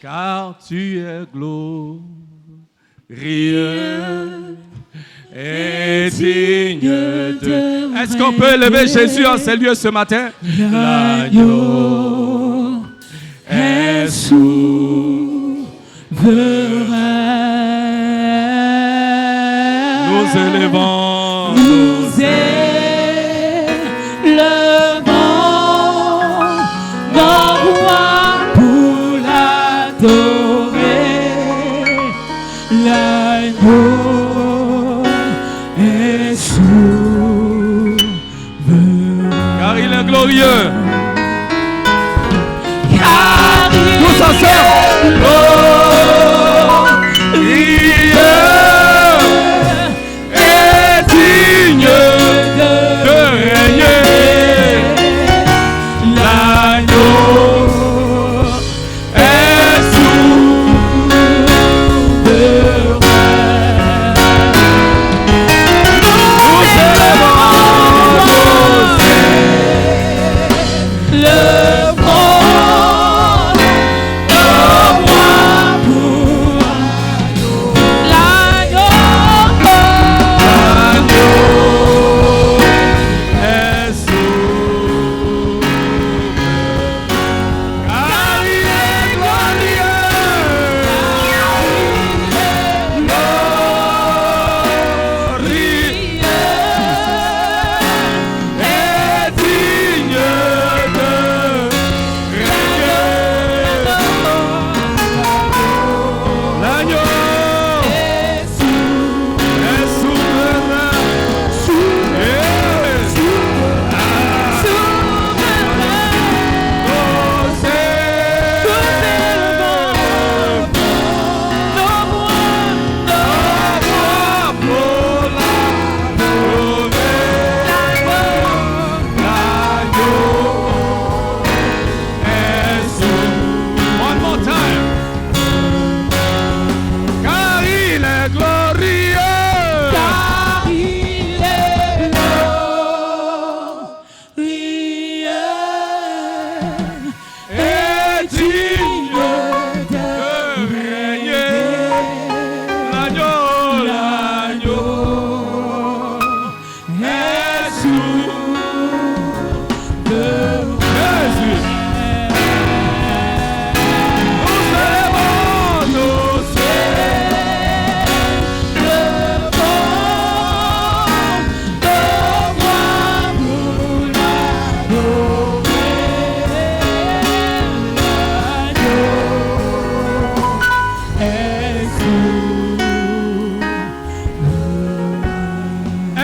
car tu es glorieux et digne de... Est-ce qu'on peut élever Jésus en ces lieux ce matin? L'agneau est souverain. Nous élevons, nous élevons mon roi pour l'adorer. L'agneau est souverain. car il est glorieux. Car il Tous ensemble. est digne de régner. L'agneau est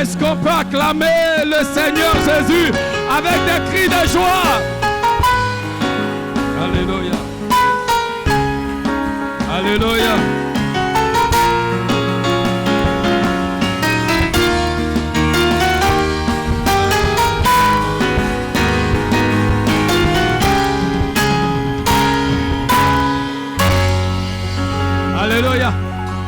Est-ce qu'on peut acclamer le Seigneur Jésus avec des cris de joie? Alléluia. Alléluia. Alléluia.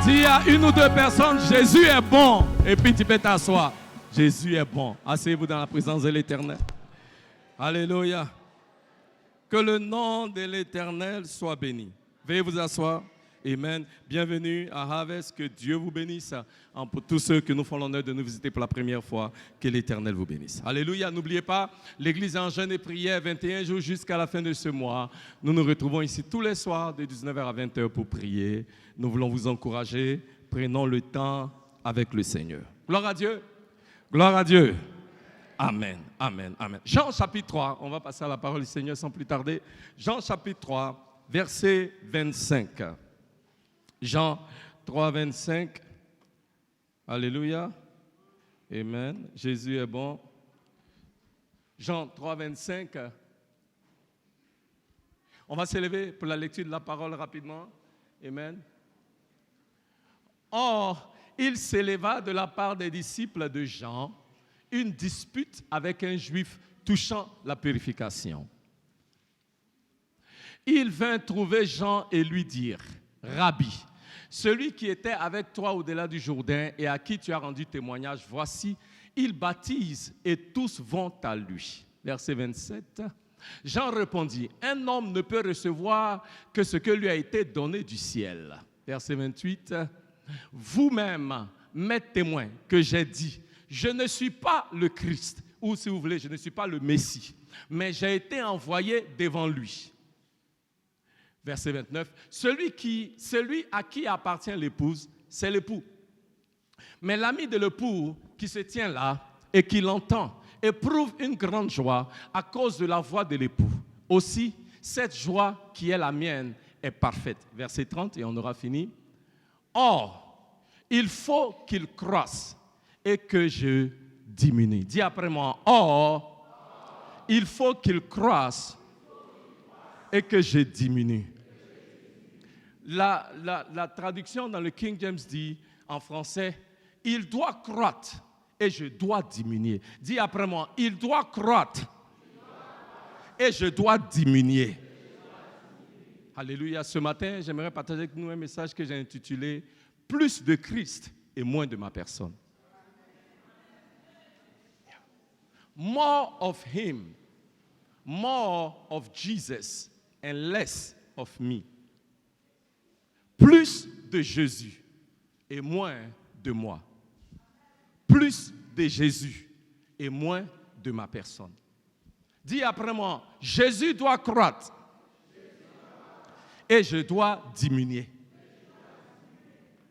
Dis à une ou deux personnes, Jésus est bon. Et puis tu peux t'asseoir. Jésus est bon. Asseyez-vous dans la présence de l'Éternel. Alléluia. Que le nom de l'Éternel soit béni. Veuillez vous asseoir. Amen. Bienvenue à Harvest. Que Dieu vous bénisse. Pour tous ceux qui nous font l'honneur de nous visiter pour la première fois, que l'Éternel vous bénisse. Alléluia. N'oubliez pas, l'Église est en jeûne et prière 21 jours jusqu'à la fin de ce mois. Nous nous retrouvons ici tous les soirs de 19h à 20h pour prier. Nous voulons vous encourager. Prenons le temps avec le Seigneur. Gloire à Dieu. Gloire à Dieu. Amen. Amen. Amen. Jean chapitre 3. On va passer à la parole du Seigneur sans plus tarder. Jean chapitre 3, verset 25. Jean 3, 25. Alléluia. Amen. Jésus est bon. Jean 3, 25. On va s'élever pour la lecture de la parole rapidement. Amen. Or, il s'éleva de la part des disciples de Jean une dispute avec un juif touchant la purification. Il vint trouver Jean et lui dire, « Rabbi, celui qui était avec toi au-delà du Jourdain et à qui tu as rendu témoignage, voici, il baptise et tous vont à lui. » Verset 27. Jean répondit, un homme ne peut recevoir que ce que lui a été donné du ciel. Verset 28, vous-même m'êtes témoins que j'ai dit, je ne suis pas le Christ, ou si vous voulez, je ne suis pas le Messie, mais j'ai été envoyé devant lui. Verset 29, celui à qui appartient l'épouse, c'est l'époux. Mais l'ami de l'époux qui se tient là et qui l'entend éprouve une grande joie à cause de la voix de l'époux. Aussi, cette joie qui est la mienne est parfaite. Verset 30 et on aura fini. Or, il faut qu'il croisse et que je diminue. Dis après moi, or, il faut qu'il croisse et que je diminue. La traduction dans le King James dit en français, il doit croître et je dois diminuer. Dis après moi, il doit croître et je dois diminuer. Alléluia. Ce matin, j'aimerais partager avec nous un message que j'ai intitulé « Plus de Christ et moins de ma personne ». More of Him, more of Jesus and less of me. Plus de Jésus et moins de moi. Plus de Jésus et moins de ma personne. Dis après moi, Jésus doit croître et je dois diminuer.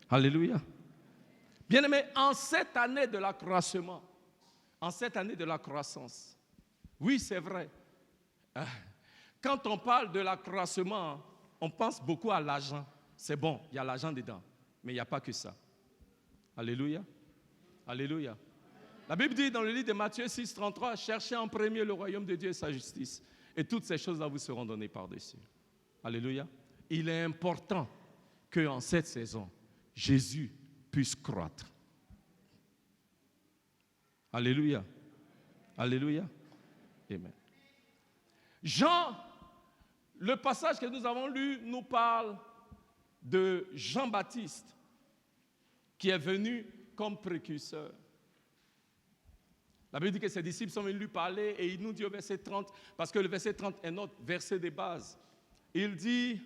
Alléluia. Bien-aimés, en cette année de l'accroissement, en cette année de la croissance, oui, c'est vrai. Quand on parle de l'accroissement, on pense beaucoup à l'argent. C'est bon, il y a l'argent dedans, mais il n'y a pas que ça. Alléluia. Alléluia. La Bible dit dans le livre de Matthieu 6, 33, cherchez en premier le royaume de Dieu et sa justice, et toutes ces choses-là vous seront données par-dessus. Alléluia. Il est important qu'en cette saison, Jésus puisse croître. Alléluia. Alléluia. Amen. Jean, le passage que nous avons lu nous parle de Jean-Baptiste qui est venu comme précurseur. La Bible dit que ses disciples sont venus lui parler et il nous dit au verset 30, parce que le verset 30 est notre verset de base. Il dit,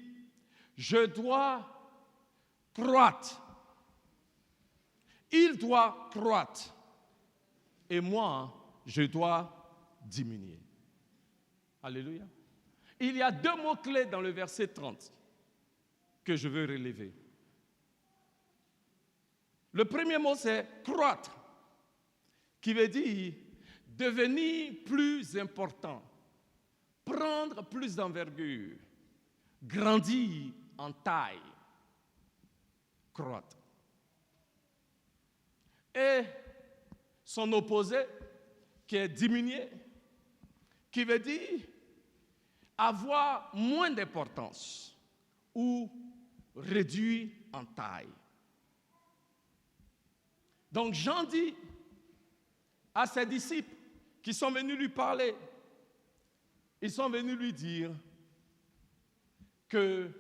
je dois croître. Il doit croître. Et moi, je dois diminuer. Alléluia. Il y a deux mots-clés dans le verset 30 que je veux relever. Le premier mot, c'est croître, qui veut dire devenir plus important, prendre plus d'envergure, grandir en taille, croître. Et son opposé, qui est diminuer, qui veut dire avoir moins d'importance ou réduire en taille. Donc Jean dit à ses disciples qui sont venus lui parler, ils sont venus lui dire que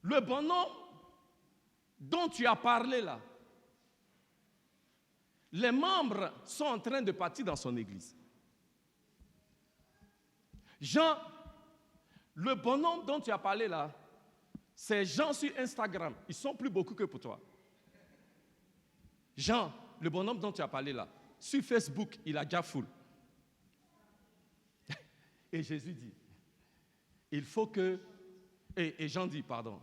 le bonhomme dont tu as parlé là, les membres sont en train de partir dans son église. Jean, le bonhomme dont tu as parlé là, ces gens sur Instagram, ils sont plus beaucoup que pour toi. Jean, le bonhomme dont tu as parlé là, sur Facebook, il a déjà full. Et Jésus dit, il faut que, et Jean dit, pardon,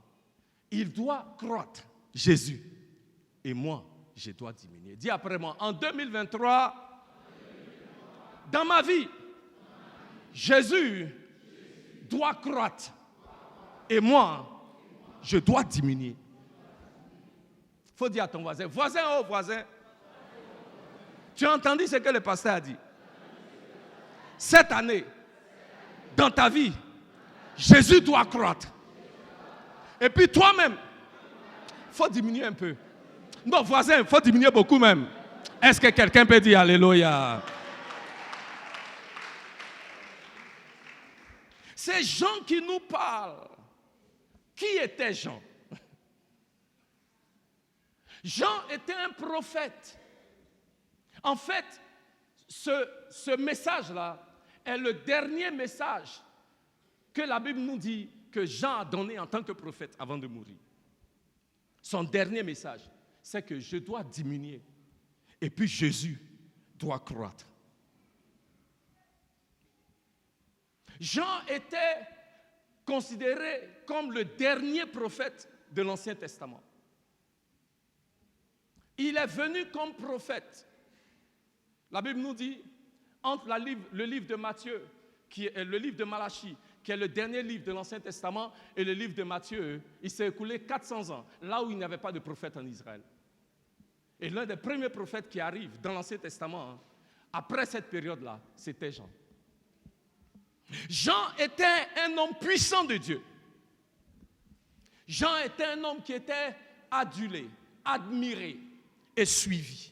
il doit croître, Jésus, et moi, je dois diminuer. Dis après moi, en 2023, dans ma vie, Jésus doit croître, et moi, je dois diminuer. Il faut dire à ton voisin, voisin, oh voisin, tu as entendu ce que le pasteur a dit? Cette année, dans ta vie, Jésus doit croître. Et puis toi-même, il faut diminuer un peu. Non, voisin, il faut diminuer beaucoup même. Est-ce que quelqu'un peut dire Alléluia? Ces gens qui nous parlent, qui était Jean? Jean était un prophète. En fait, ce message-là est le dernier message que la Bible nous dit que Jean a donné en tant que prophète avant de mourir. Son dernier message, c'est que je dois diminuer et puis Jésus doit croître. Jean était considéré comme le dernier prophète de l'Ancien Testament. Il est venu comme prophète. La Bible nous dit, entre le livre de Matthieu, qui est le livre de Malachie, qui est le dernier livre de l'Ancien Testament, et le livre de Matthieu, il s'est écoulé 400 ans, là où il n'y avait pas de prophète en Israël. Et l'un des premiers prophètes qui arrive dans l'Ancien Testament, après cette période-là, c'était Jean. Jean était un homme puissant de Dieu. Jean était un homme qui était adulé, admiré et suivi.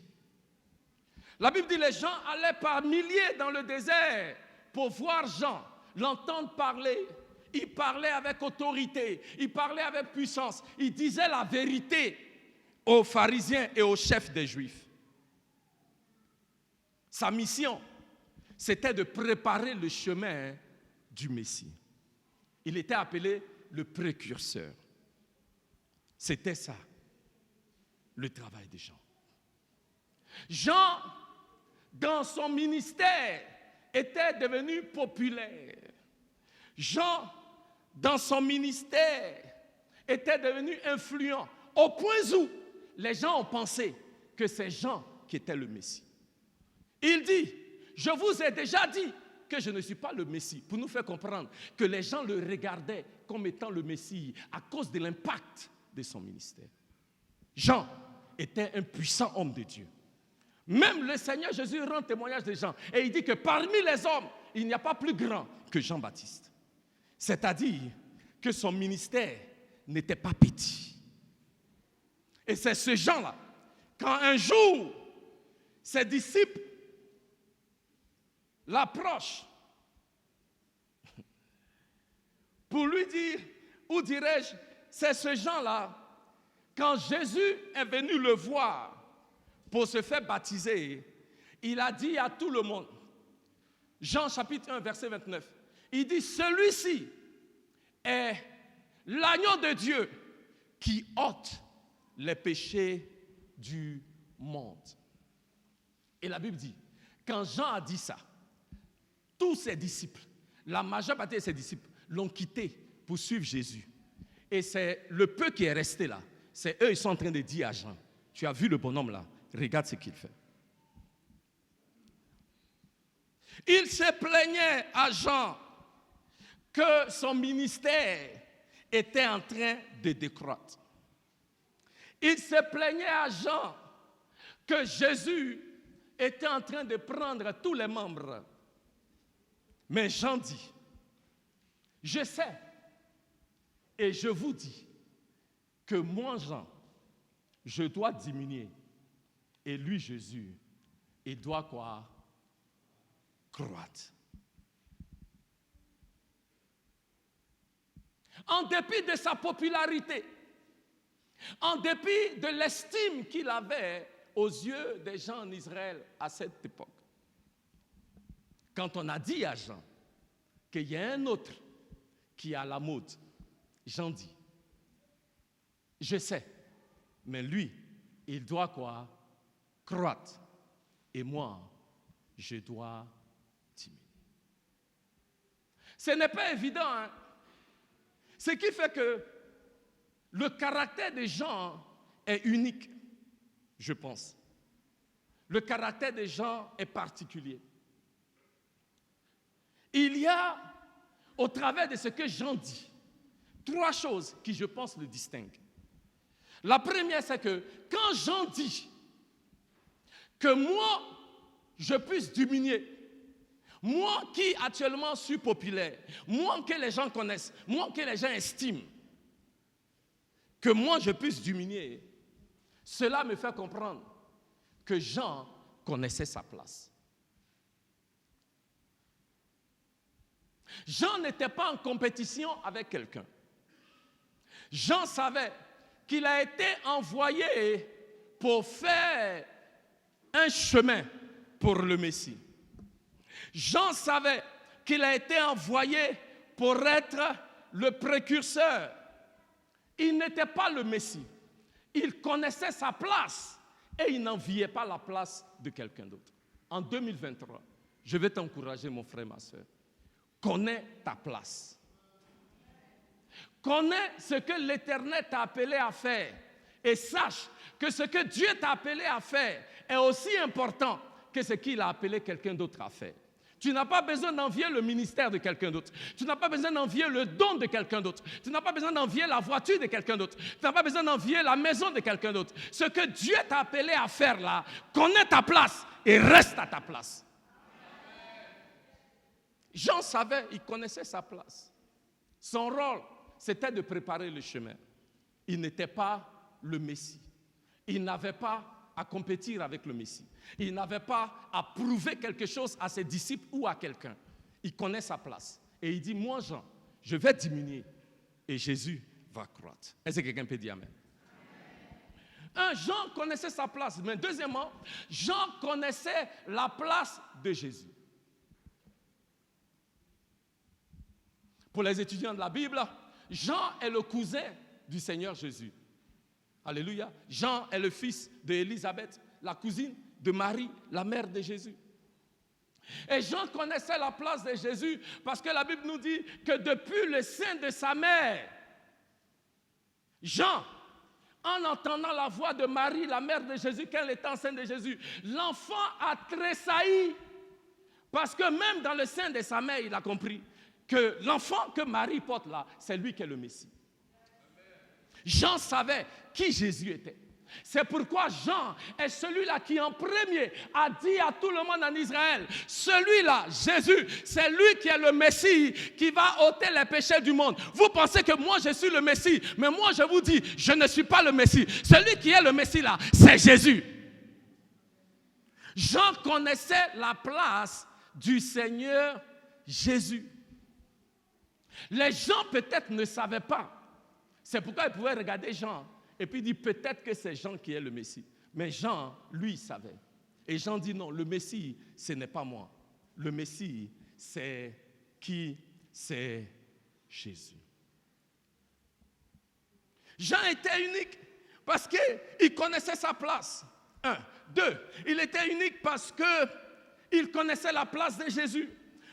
La Bible dit que les gens allaient par milliers dans le désert pour voir Jean, l'entendre parler. Il parlait avec autorité, il parlait avec puissance, il disait la vérité aux pharisiens et aux chefs des Juifs. Sa mission, c'était de préparer le chemin du Messie. Il était appelé le précurseur. C'était ça, le travail de Jean. Jean, dans son ministère, était devenu populaire. Jean, dans son ministère, était devenu influent, au point où les gens ont pensé que c'est Jean qui était le Messie. Il dit, je vous ai déjà dit que je ne suis pas le Messie, pour nous faire comprendre que les gens le regardaient comme étant le Messie à cause de l'impact de son ministère. Jean était un puissant homme de Dieu. Même le Seigneur Jésus rend témoignage de Jean et il dit que parmi les hommes, il n'y a pas plus grand que Jean-Baptiste. C'est-à-dire que son ministère n'était pas petit. Et c'est ce Jean-là, quand un jour, ses disciples l'approchent pour lui dire, ou dirais-je, c'est ce Jean-là, quand Jésus est venu le voir pour se faire baptiser, il a dit à tout le monde, Jean chapitre 1, verset 29, il dit, celui-ci est l'agneau de Dieu qui ôte les péchés du monde. Et la Bible dit, quand Jean a dit ça, tous ses disciples, la majeure partie de ses disciples, l'ont quitté pour suivre Jésus. Et c'est le peu qui est resté là. C'est eux, ils sont en train de dire à Jean, tu as vu le bonhomme là, regarde ce qu'il fait. Il se plaignait à Jean que son ministère était en train de décroître. Il se plaignait à Jean que Jésus était en train de prendre tous les membres. Mais Jean dit, je sais et je vous dis que moi, Jean, je dois diminuer et lui, Jésus, il doit quoi? Croître. En dépit de sa popularité, en dépit de l'estime qu'il avait aux yeux des gens en Israël à cette époque, quand on a dit à Jean qu'il y a un autre qui est à la mode, Jean dit, je sais, mais lui, il doit quoi? Croître. Et moi, je dois diminuer. Ce n'est pas évident, hein? Ce qui fait que le caractère des gens est unique, je pense. Le caractère des gens est particulier. Il y a, au travers de ce que Jean dit, 3 choses qui, je pense, le distinguent. La première, c'est que quand Jean dit que moi, je puisse diminuer, moi qui actuellement suis populaire, moi que les gens connaissent, moi que les gens estiment, que moi je puisse diminuer, cela me fait comprendre que Jean connaissait sa place. Jean n'était pas en compétition avec quelqu'un. Jean savait qu'il a été envoyé pour faire un chemin pour le Messie. Jean savait qu'il a été envoyé pour être le précurseur. Il n'était pas le Messie. Il connaissait sa place et il n'enviait pas la place de quelqu'un d'autre. En 2023, je vais t'encourager, mon frère, ma soeur. Connais ta place. Connais ce que l'Éternel t'a appelé à faire et sache que ce que Dieu t'a appelé à faire est aussi important que ce qu'il a appelé quelqu'un d'autre à faire. Tu n'as pas besoin d'envier le ministère de quelqu'un d'autre. Tu n'as pas besoin d'envier le don de quelqu'un d'autre. Tu n'as pas besoin d'envier la voiture de quelqu'un d'autre. Tu n'as pas besoin d'envier la maison de quelqu'un d'autre. Ce que Dieu t'a appelé à faire là, connais ta place et reste à ta place. Jean savait, il connaissait sa place. Son rôle, c'était de préparer le chemin. Il n'était pas le Messie. Il n'avait pas à compétir avec le Messie. Il n'avait pas à prouver quelque chose à ses disciples ou à quelqu'un. Il connaît sa place. Et il dit, moi Jean, je vais diminuer et Jésus va croître. Est-ce que quelqu'un peut dire amen? Jean connaissait sa place. Mais deuxièmement, Jean connaissait la place de Jésus. Pour les étudiants de la Bible, Jean est le cousin du Seigneur Jésus. Alléluia. Jean est le fils d'Élisabeth, la cousine de Marie, la mère de Jésus. Et Jean connaissait la place de Jésus parce que la Bible nous dit que depuis le sein de sa mère, Jean, en entendant la voix de Marie, la mère de Jésus, quand elle était enceinte de Jésus, l'enfant a tressailli parce que même dans le sein de sa mère, il a compris que l'enfant que Marie porte là, c'est lui qui est le Messie. Jean savait qui Jésus était. C'est pourquoi Jean est celui-là qui en premier a dit à tout le monde en Israël, celui-là, Jésus, c'est lui qui est le Messie qui va ôter les péchés du monde. Vous pensez que moi je suis le Messie, mais moi je vous dis, je ne suis pas le Messie. Celui qui est le Messie là, c'est Jésus. Jean connaissait la place du Seigneur Jésus. Les gens peut-être ne savaient pas. C'est pourquoi ils pouvaient regarder Jean et puis dire peut-être que c'est Jean qui est le Messie. Mais Jean, lui, savait. Et Jean dit non, le Messie, ce n'est pas moi. Le Messie, c'est qui? C'est Jésus. Jean était unique parce qu'il connaissait sa place. 1. 2. Il était unique parce qu'il connaissait la place de Jésus.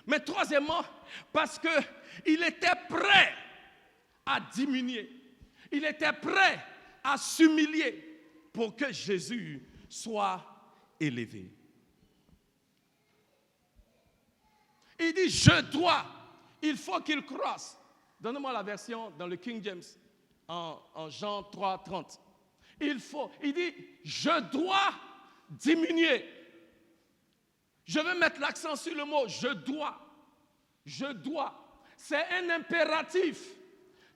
Mais troisièmement, parce qu'il était prêt à diminuer. Il était prêt à s'humilier pour que Jésus soit élevé. Il dit, je dois, il faut qu'il croisse. Donnez-moi la version dans le King James, en Jean 3, 30. Il dit, je dois diminuer. Je veux mettre l'accent sur le mot, je dois. Je dois. C'est un impératif.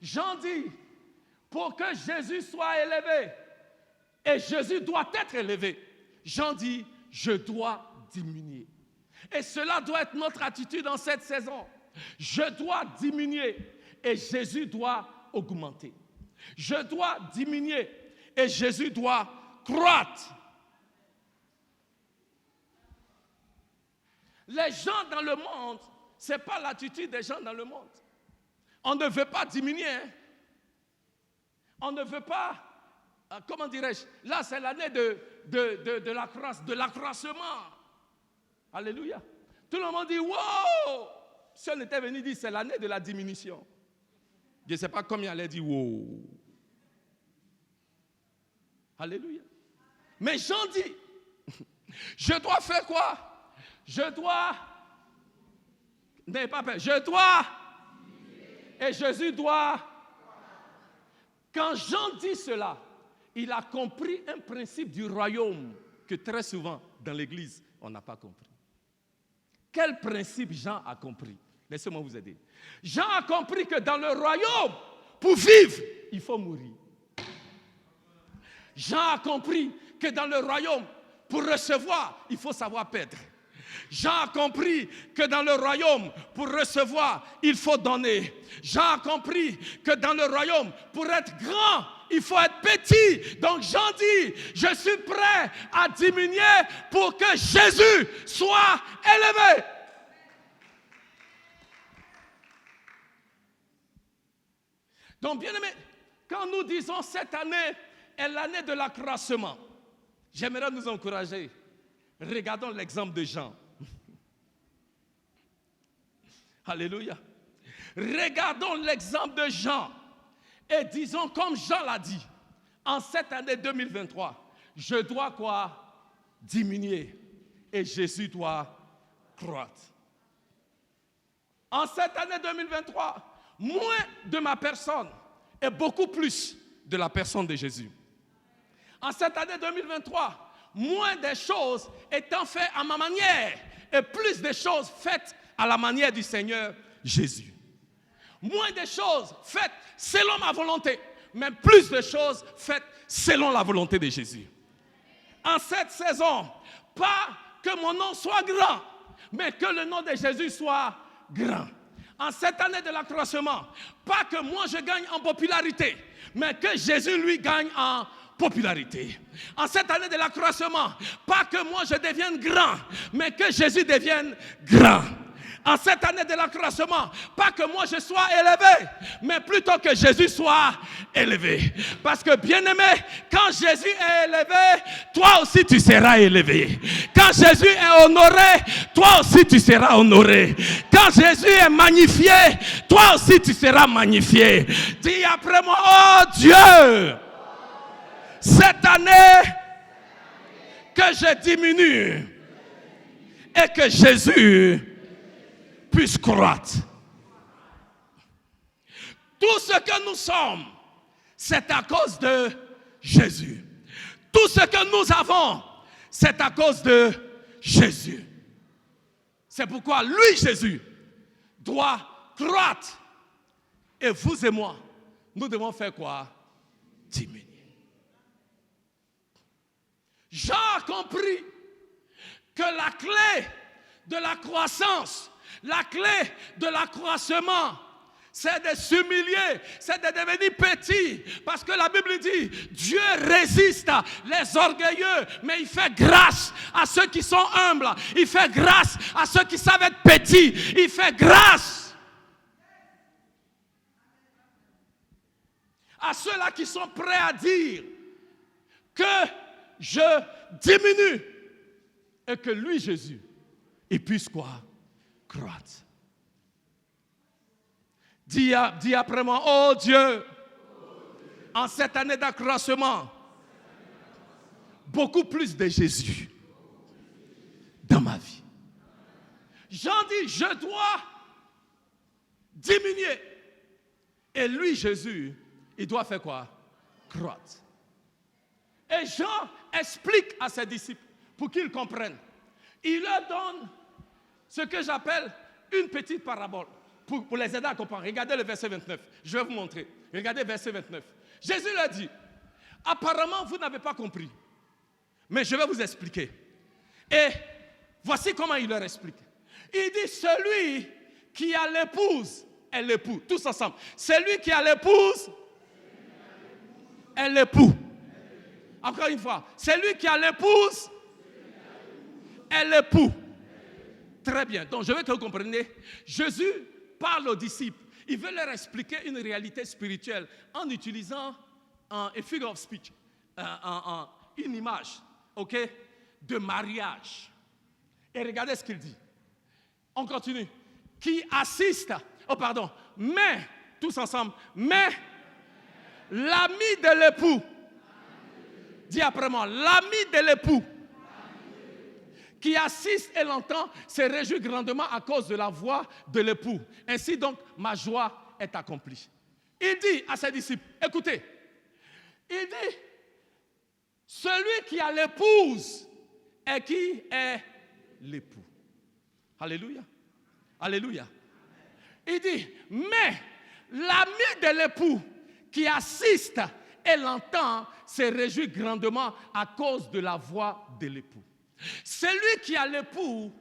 Jean dit, pour que Jésus soit élevé, et Jésus doit être élevé, Jean dit, je dois diminuer. Et cela doit être notre attitude en cette saison. Je dois diminuer et Jésus doit augmenter. Je dois diminuer et Jésus doit croître. Les gens dans le monde, ce n'est pas l'attitude des gens dans le monde. On ne veut pas diminuer. Hein? On ne veut pas, comment dirais-je, là c'est l'année de la croissance, de l'accroissement. Alléluia. Tout le monde dit, wow! Si on était venu dire, c'est l'année de la diminution. Je ne sais pas combien allait dire, wow! Alléluia. Mais Jean dit, je dois faire quoi? Je dois, n'ayez pas peur, je dois, et Jésus doit. Quand Jean dit cela, il a compris un principe du royaume que très souvent dans l'église, on n'a pas compris. Quel principe Jean a compris? Laissez-moi vous aider. Jean a compris que dans le royaume, pour vivre, il faut mourir. Jean a compris que dans le royaume, pour recevoir, il faut savoir perdre. Jean a compris que dans le royaume, pour recevoir, il faut donner. Jean a compris que dans le royaume, pour être grand, il faut être petit. Donc Jean dit, je suis prêt à diminuer pour que Jésus soit élevé. Donc bien aimé, quand nous disons cette année est l'année de l'accroissement, j'aimerais nous encourager. Regardons l'exemple de Jean. Alléluia. Regardons l'exemple de Jean et disons comme Jean l'a dit, en cette année 2023, je dois quoi? Diminuer et Jésus doit croître. En cette année 2023, moins de ma personne et beaucoup plus de la personne de Jésus. En cette année 2023, moins des choses étant faites à ma manière et plus de choses faites à la manière du Seigneur Jésus. Moins de choses faites selon ma volonté, mais plus de choses faites selon la volonté de Jésus. En cette saison, pas que mon nom soit grand, mais que le nom de Jésus soit grand. En cette année de l'accroissement, pas que moi je gagne en popularité, mais que Jésus lui gagne en popularité. En cette année de l'accroissement, pas que moi je devienne grand, mais que Jésus devienne grand. En cette année de l'accroissement, pas que moi je sois élevé, mais plutôt que Jésus soit élevé. Parce que bien aimé, quand Jésus est élevé, toi aussi tu seras élevé. Quand Jésus est honoré, toi aussi tu seras honoré. Quand Jésus est magnifié, toi aussi tu seras magnifié. Dis après moi, oh Dieu, cette année que je diminue et que Jésus puisse croître. Tout ce que nous sommes, c'est à cause de Jésus. Tout ce que nous avons, c'est à cause de Jésus. C'est pourquoi lui, Jésus, doit croître. Et vous et moi, nous devons faire quoi? Diminuer. Jean a compris que la clé de la croissance, la clé de l'accroissement, c'est de s'humilier, c'est de devenir petit. Parce que la Bible dit, Dieu résiste les orgueilleux, mais il fait grâce à ceux qui sont humbles. Il fait grâce à ceux qui savent être petits. Il fait grâce à ceux-là qui sont prêts à dire que je diminue et que lui, Jésus, il puisse quoi? Croître. Dis après moi, oh Dieu, en cette année d'accroissement, beaucoup plus de Jésus dans ma vie. Jean dit, je dois diminuer. Et lui, Jésus, il doit faire quoi? Croître. Et Jean explique à ses disciples pour qu'ils comprennent. Il leur donne ce que j'appelle une petite parabole pour les aider à comprendre. Regardez le verset 29. Je vais vous montrer. Regardez le verset 29. Jésus leur dit, apparemment vous n'avez pas compris, mais je vais vous expliquer. Et voici comment il leur explique. Il dit, celui qui a l'épouse est l'époux. Tous ensemble. Celui qui a l'épouse est l'époux. Encore une fois. Celui qui a l'épouse est l'époux. Très bien. Donc, je veux que vous compreniez. Jésus parle aux disciples. Il veut leur expliquer une réalité spirituelle en utilisant un figure of speech, une image, ok, de mariage. Et regardez ce qu'il dit. On continue. Qui assiste, mais, tous ensemble, mais l'ami de l'époux, dis après moi, l'ami de l'époux, qui assiste et l'entend, se réjouit grandement à cause de la voix de l'époux. Ainsi donc, ma joie est accomplie. Il dit à ses disciples, écoutez, il dit, celui qui a l'épouse est qui est l'époux. Alléluia. Alléluia. Il dit, mais l'ami de l'époux qui assiste et l'entend se réjouit grandement à cause de la voix de l'époux. Celui qui a l'époux,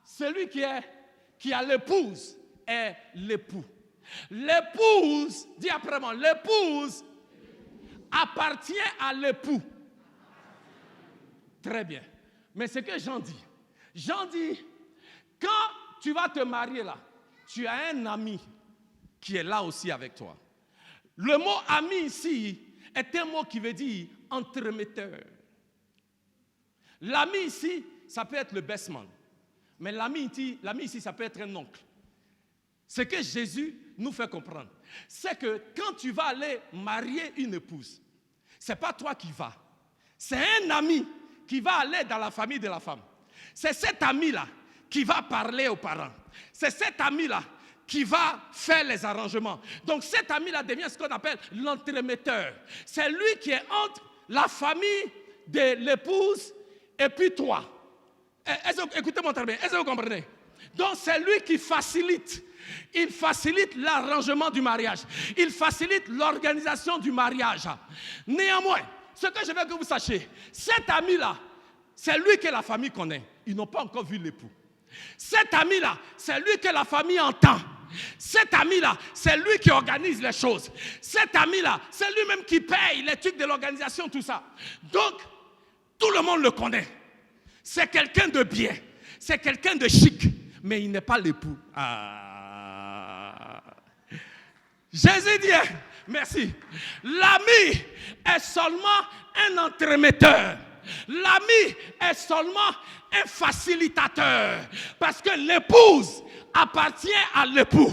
celui qui a l'épouse est l'époux. L'épouse, dis après moi, l'épouse appartient à l'époux. Très bien. Mais ce que Jean dit, quand tu vas te marier là, tu as un ami qui est là aussi avec toi. Le mot ami ici est un mot qui veut dire entremetteur. L'ami ici, ça peut être le best man. Mais l'ami ici, ça peut être un oncle. Ce que Jésus nous fait comprendre, c'est que quand tu vas aller marier une épouse, ce n'est pas toi qui vas. C'est un ami qui va aller dans la famille de la femme. C'est cet ami-là qui va parler aux parents. C'est cet ami-là qui va faire les arrangements. Donc cet ami-là devient ce qu'on appelle l'entremetteur. C'est lui qui est entre la famille de l'épouse et puis toi. Écoutez-moi très bien, est-ce que vous comprenez? Donc c'est lui qui facilite. Il facilite l'arrangement du mariage. Il facilite l'organisation du mariage. Néanmoins, ce que je veux que vous sachiez, cet ami-là, c'est lui que la famille connaît. Ils n'ont pas encore vu l'époux. Cet ami-là, c'est lui que la famille entend. Cet ami-là, c'est lui qui organise les choses. Cet ami-là, c'est lui-même qui paye les trucs de l'organisation, tout ça. Donc, tout le monde le connaît. C'est quelqu'un de bien. C'est quelqu'un de chic. Mais il n'est pas l'époux. Jésus dit, merci. L'ami est seulement un entremetteur. L'ami est seulement un facilitateur. Parce que l'épouse appartient à l'époux.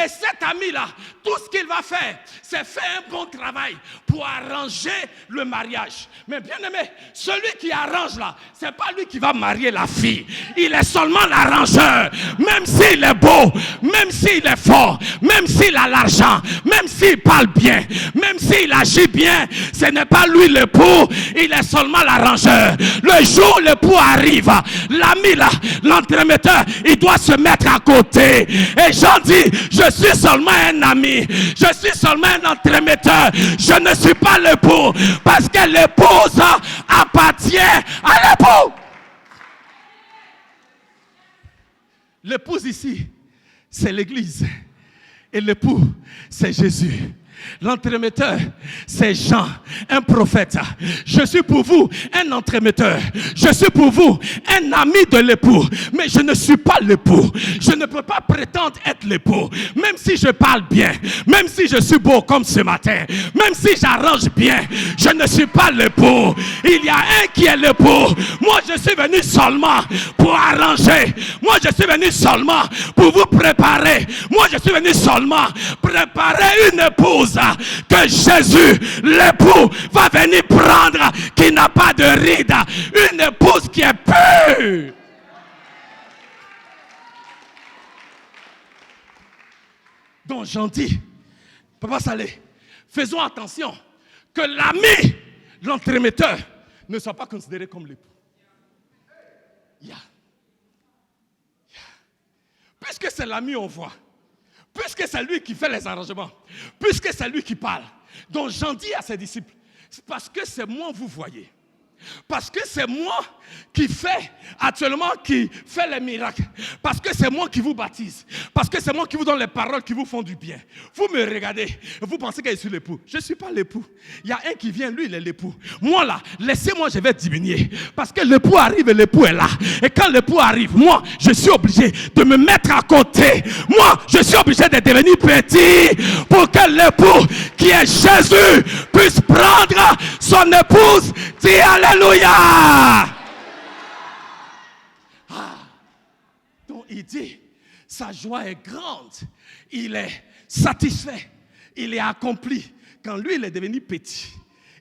Et cet ami-là, tout ce qu'il va faire, c'est faire un bon travail pour arranger le mariage. Mais bien aimé, celui qui arrange là, c'est pas lui qui va marier la fille. Il est seulement l'arrangeur. Même s'il est beau, même s'il est fort, même s'il a l'argent, même s'il parle bien, même s'il agit bien, ce n'est pas lui l'époux, il est seulement l'arrangeur. Le jour où l'époux arrive, l'ami là, l'entremetteur, il doit se mettre à côté. Et Jean dit, je suis seulement un ami, je suis seulement un entremetteur, je ne suis pas l'époux, parce que l'épouse appartient à l'époux. L'épouse ici, c'est l'église, et l'époux, c'est Jésus. L'entremetteur, c'est Jean, un prophète. Je suis pour vous un entremetteur. Je suis pour vous un ami de l'époux. Mais je ne suis pas l'époux. Je ne peux pas prétendre être l'époux. Même si je parle bien, même si je suis beau comme ce matin, même si j'arrange bien, je ne suis pas l'époux. Il y a un qui est l'époux. Moi, je suis venu seulement pour arranger. Moi, je suis venu seulement pour vous préparer. Moi, je suis venu seulement préparer une épouse que Jésus, l'époux, va venir prendre, qui n'a pas de rides, une épouse qui est pure. Donc j'en dis, Papa Salé, faisons attention que l'ami, l'entremetteur, ne soit pas considéré comme l'époux. Puisque c'est l'ami, on voit. Puisque c'est lui qui fait les arrangements, puisque c'est lui qui parle. Donc j'en dis à ses disciples, parce que c'est moi vous voyez. Parce que c'est moi qui fais actuellement, qui fait les miracles. Parce que c'est moi qui vous baptise. Parce que c'est moi qui vous donne les paroles qui vous font du bien. Vous me regardez, vous pensez que je suis l'époux. Je ne suis pas l'époux. Il y a un qui vient, lui il est l'époux. Moi là, laissez-moi, je vais diminuer. Parce que l'époux arrive et l'époux est là. Et quand l'époux arrive, moi, je suis obligé de me mettre à côté. Moi, je suis obligé de devenir petit pour que l'époux qui est Jésus puisse prendre son épouse. Dis alléluia. Donc il dit, sa joie est grande, il est satisfait, il est accompli. Quand lui il est devenu petit,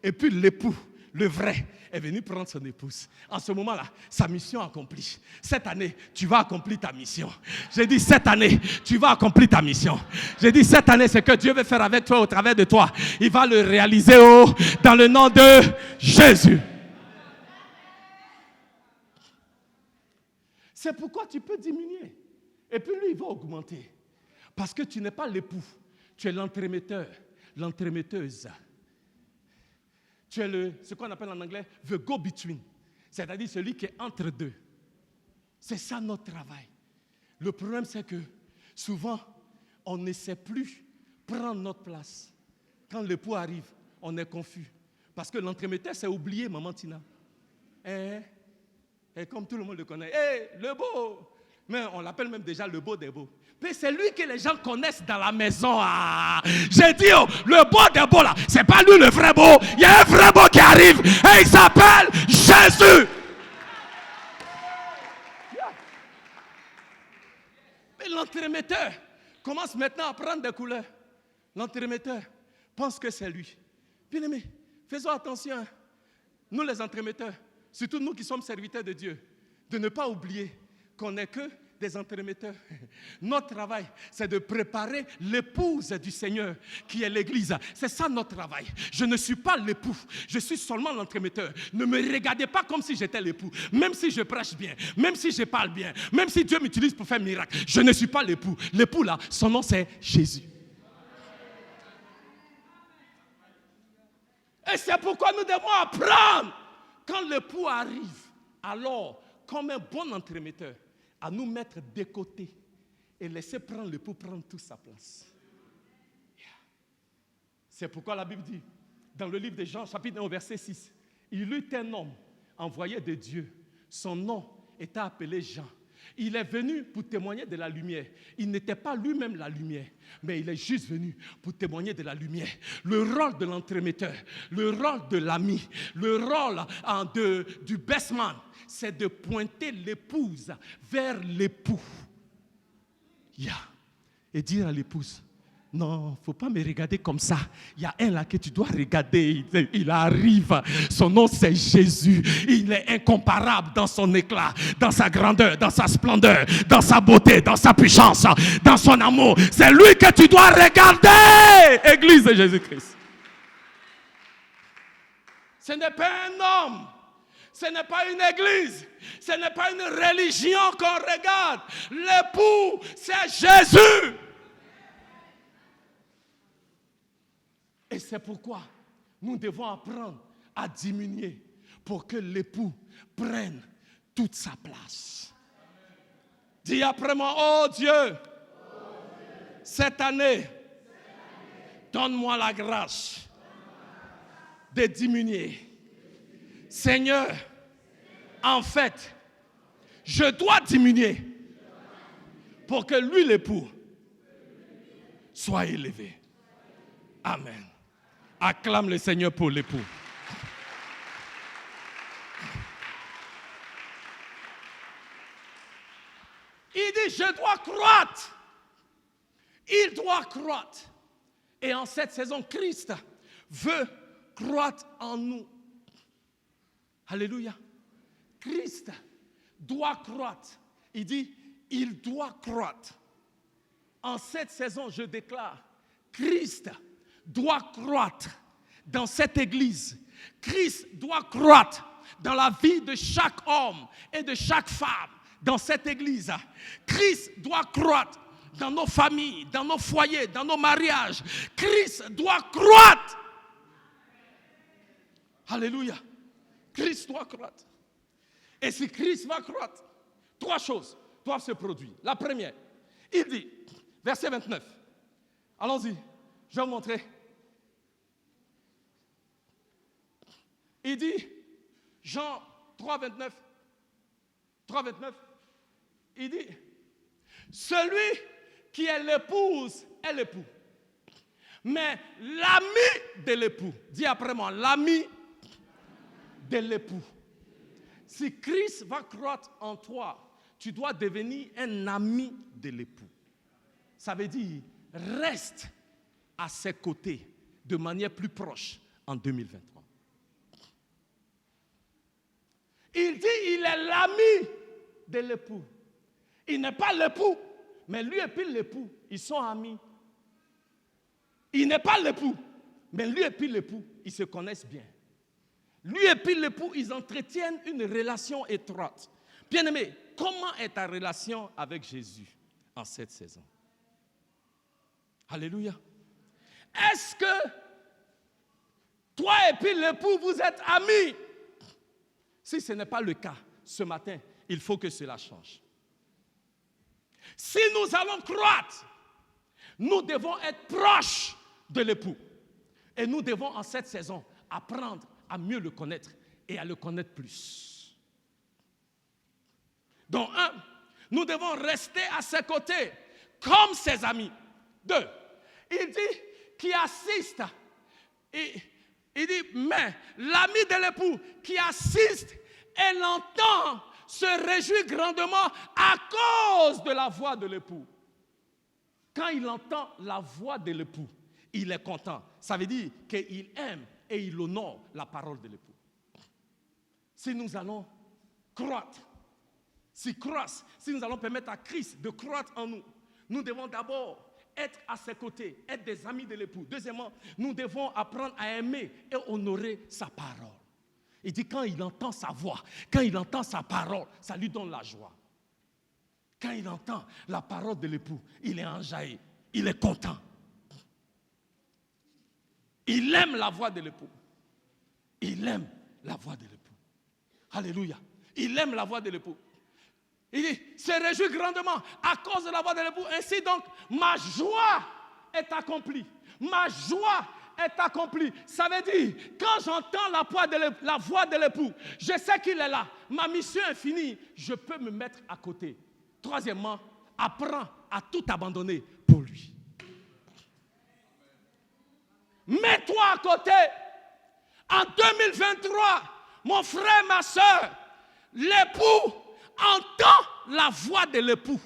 et puis l'époux, le vrai, est venu prendre son épouse. En ce moment-là, sa mission accomplie. Cette année, tu vas accomplir ta mission. J'ai dit cette année, tu vas accomplir ta mission. J'ai dit cette année, ce que Dieu veut faire avec toi, au travers de toi, il va le réaliser dans le nom de Jésus. C'est pourquoi tu peux diminuer. Et puis lui, il va augmenter. Parce que tu n'es pas l'époux. Tu es l'entremetteur, l'entremetteuse. Tu es ce qu'on appelle en anglais the go-between. C'est-à-dire celui qui est entre deux. C'est ça notre travail. Le problème, c'est que souvent, on ne sait plus prendre notre place. Quand l'époux arrive, on est confus. Parce que l'entremetteur, c'est oublié, maman Tina. Et comme tout le monde le connaît, le beau. Mais on l'appelle même déjà le beau des beaux. Mais c'est lui que les gens connaissent dans la maison. Ah. J'ai dit, le beau des beaux là, c'est pas lui le vrai beau. Il y a un vrai beau qui arrive et il s'appelle Jésus. Mais l'entremetteur commence maintenant à prendre des couleurs. L'entremetteur pense que c'est lui. Bien aimé, faisons attention. Nous les entremetteurs, surtout nous qui sommes serviteurs de Dieu, de ne pas oublier qu'on n'est que des entremetteurs. Notre travail, c'est de préparer l'épouse du Seigneur qui est l'Église. C'est ça notre travail. Je ne suis pas l'époux, je suis seulement l'entremetteur. Ne me regardez pas comme si j'étais l'époux. Même si je prêche bien, même si je parle bien, même si Dieu m'utilise pour faire miracle, je ne suis pas l'époux. L'époux là, son nom c'est Jésus. Et c'est pourquoi nous devons apprendre. Quand l'époux arrive, alors, comme un bon entremetteur, à nous mettre de côté et laisser prendre l'époux prendre toute sa place. C'est pourquoi la Bible dit, dans le livre de Jean, chapitre 1, verset 6, il eut un homme envoyé de Dieu. Son nom était appelé Jean. Il est venu pour témoigner de la lumière. Il n'était pas lui-même la lumière, mais il est juste venu pour témoigner de la lumière. Le rôle de l'entremetteur, le rôle de l'ami, le rôle du best man, c'est de pointer l'épouse vers l'époux. Et dire à l'épouse, non, il ne faut pas me regarder comme ça. Il y a un là que tu dois regarder. Il arrive. Son nom, c'est Jésus. Il est incomparable dans son éclat, dans sa grandeur, dans sa splendeur, dans sa beauté, dans sa puissance, dans son amour. C'est lui que tu dois regarder. Église de Jésus-Christ. Ce n'est pas un homme. Ce n'est pas une église. Ce n'est pas une religion qu'on regarde. L'époux, c'est Jésus. Et c'est pourquoi nous devons apprendre à diminuer pour que l'époux prenne toute sa place. Dis après moi, oh Dieu, cette année, donne-moi la grâce de diminuer. Seigneur, en fait, je dois diminuer pour que lui, l'époux, soit élevé. Amen. Acclame le Seigneur pour l'époux. Il dit, je dois croître. Il doit croître. Et en cette saison, Christ veut croître en nous. Alléluia. Christ doit croître. Il dit, il doit croître. En cette saison, je déclare, Christ doit croître dans cette église. Christ doit croître dans la vie de chaque homme et de chaque femme dans cette église. Christ doit croître dans nos familles, dans nos foyers, dans nos mariages. Christ doit croître. Alléluia. Christ doit croître. Et si Christ va croître, 3 choses doivent se produire. La première, il dit, verset 29. Allons-y, je vais vous montrer. Il dit, Jean 3, 29, il dit, celui qui est l'épouse est l'époux. Mais l'ami de l'époux, dis après moi, l'ami de l'époux. Si Christ va croître en toi, tu dois devenir un ami de l'époux. Ça veut dire, reste à ses côtés de manière plus proche en 2023. Il dit, il est l'ami de l'époux. Il n'est pas l'époux, mais lui et puis l'époux, ils sont amis. Il n'est pas l'époux, mais lui et puis l'époux, ils se connaissent bien. Lui et puis l'époux, ils entretiennent une relation étroite. Bien-aimé, comment est ta relation avec Jésus en cette saison? Alléluia. Est-ce que toi et puis l'époux, vous êtes amis? Si ce n'est pas le cas, ce matin, il faut que cela change. Si nous allons croître, nous devons être proches de l'époux. Et nous devons en cette saison apprendre à mieux le connaître et à le connaître plus. Donc, 1, nous devons rester à ses côtés comme ses amis. 2, il dit qui assiste. Il dit, mais l'ami de l'époux qui assiste et l'entend se réjouit grandement à cause de la voix de l'époux. Quand il entend la voix de l'époux, il est content. Ça veut dire qu'il aime et il honore la parole de l'époux. Si nous allons croître, si nous allons permettre à Christ de croître en nous, nous devons d'abord être à ses côtés, être des amis de l'époux. Deuxièmement, nous devons apprendre à aimer et honorer sa parole. Il dit quand il entend sa voix, quand il entend sa parole, ça lui donne la joie. Quand il entend la parole de l'époux, il est enjaillé, il est content. Il aime la voix de l'époux. Il aime la voix de l'époux. Alléluia. Il aime la voix de l'époux. Il dit, se réjouit grandement à cause de la voix de l'époux. Ainsi donc, ma joie est accomplie. Ma joie est accomplie. Ça veut dire, quand j'entends la voix de l'époux, je sais qu'il est là. Ma mission est finie. Je peux me mettre à côté. Troisièmement, apprends à tout abandonner pour lui. Mets-toi à côté. En 2023, mon frère, ma soeur, l'époux entend la voix de l'époux.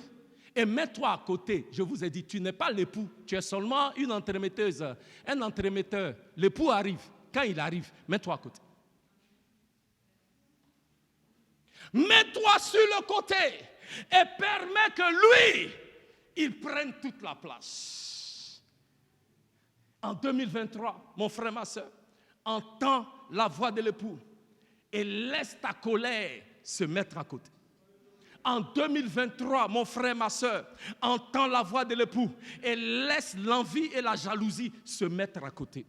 Et mets-toi à côté. Je vous ai dit, tu n'es pas l'époux. Tu es seulement une entremetteuse, un entremetteur. L'époux arrive. Quand il arrive, mets-toi à côté. Mets-toi sur le côté et permets que lui, il prenne toute la place. En 2023, mon frère, ma soeur, entends la voix de l'époux et laisse ta colère se mettre à côté. En 2023, mon frère, ma soeur, entends la voix de l'époux et laisse l'envie et la jalousie se mettre à côté.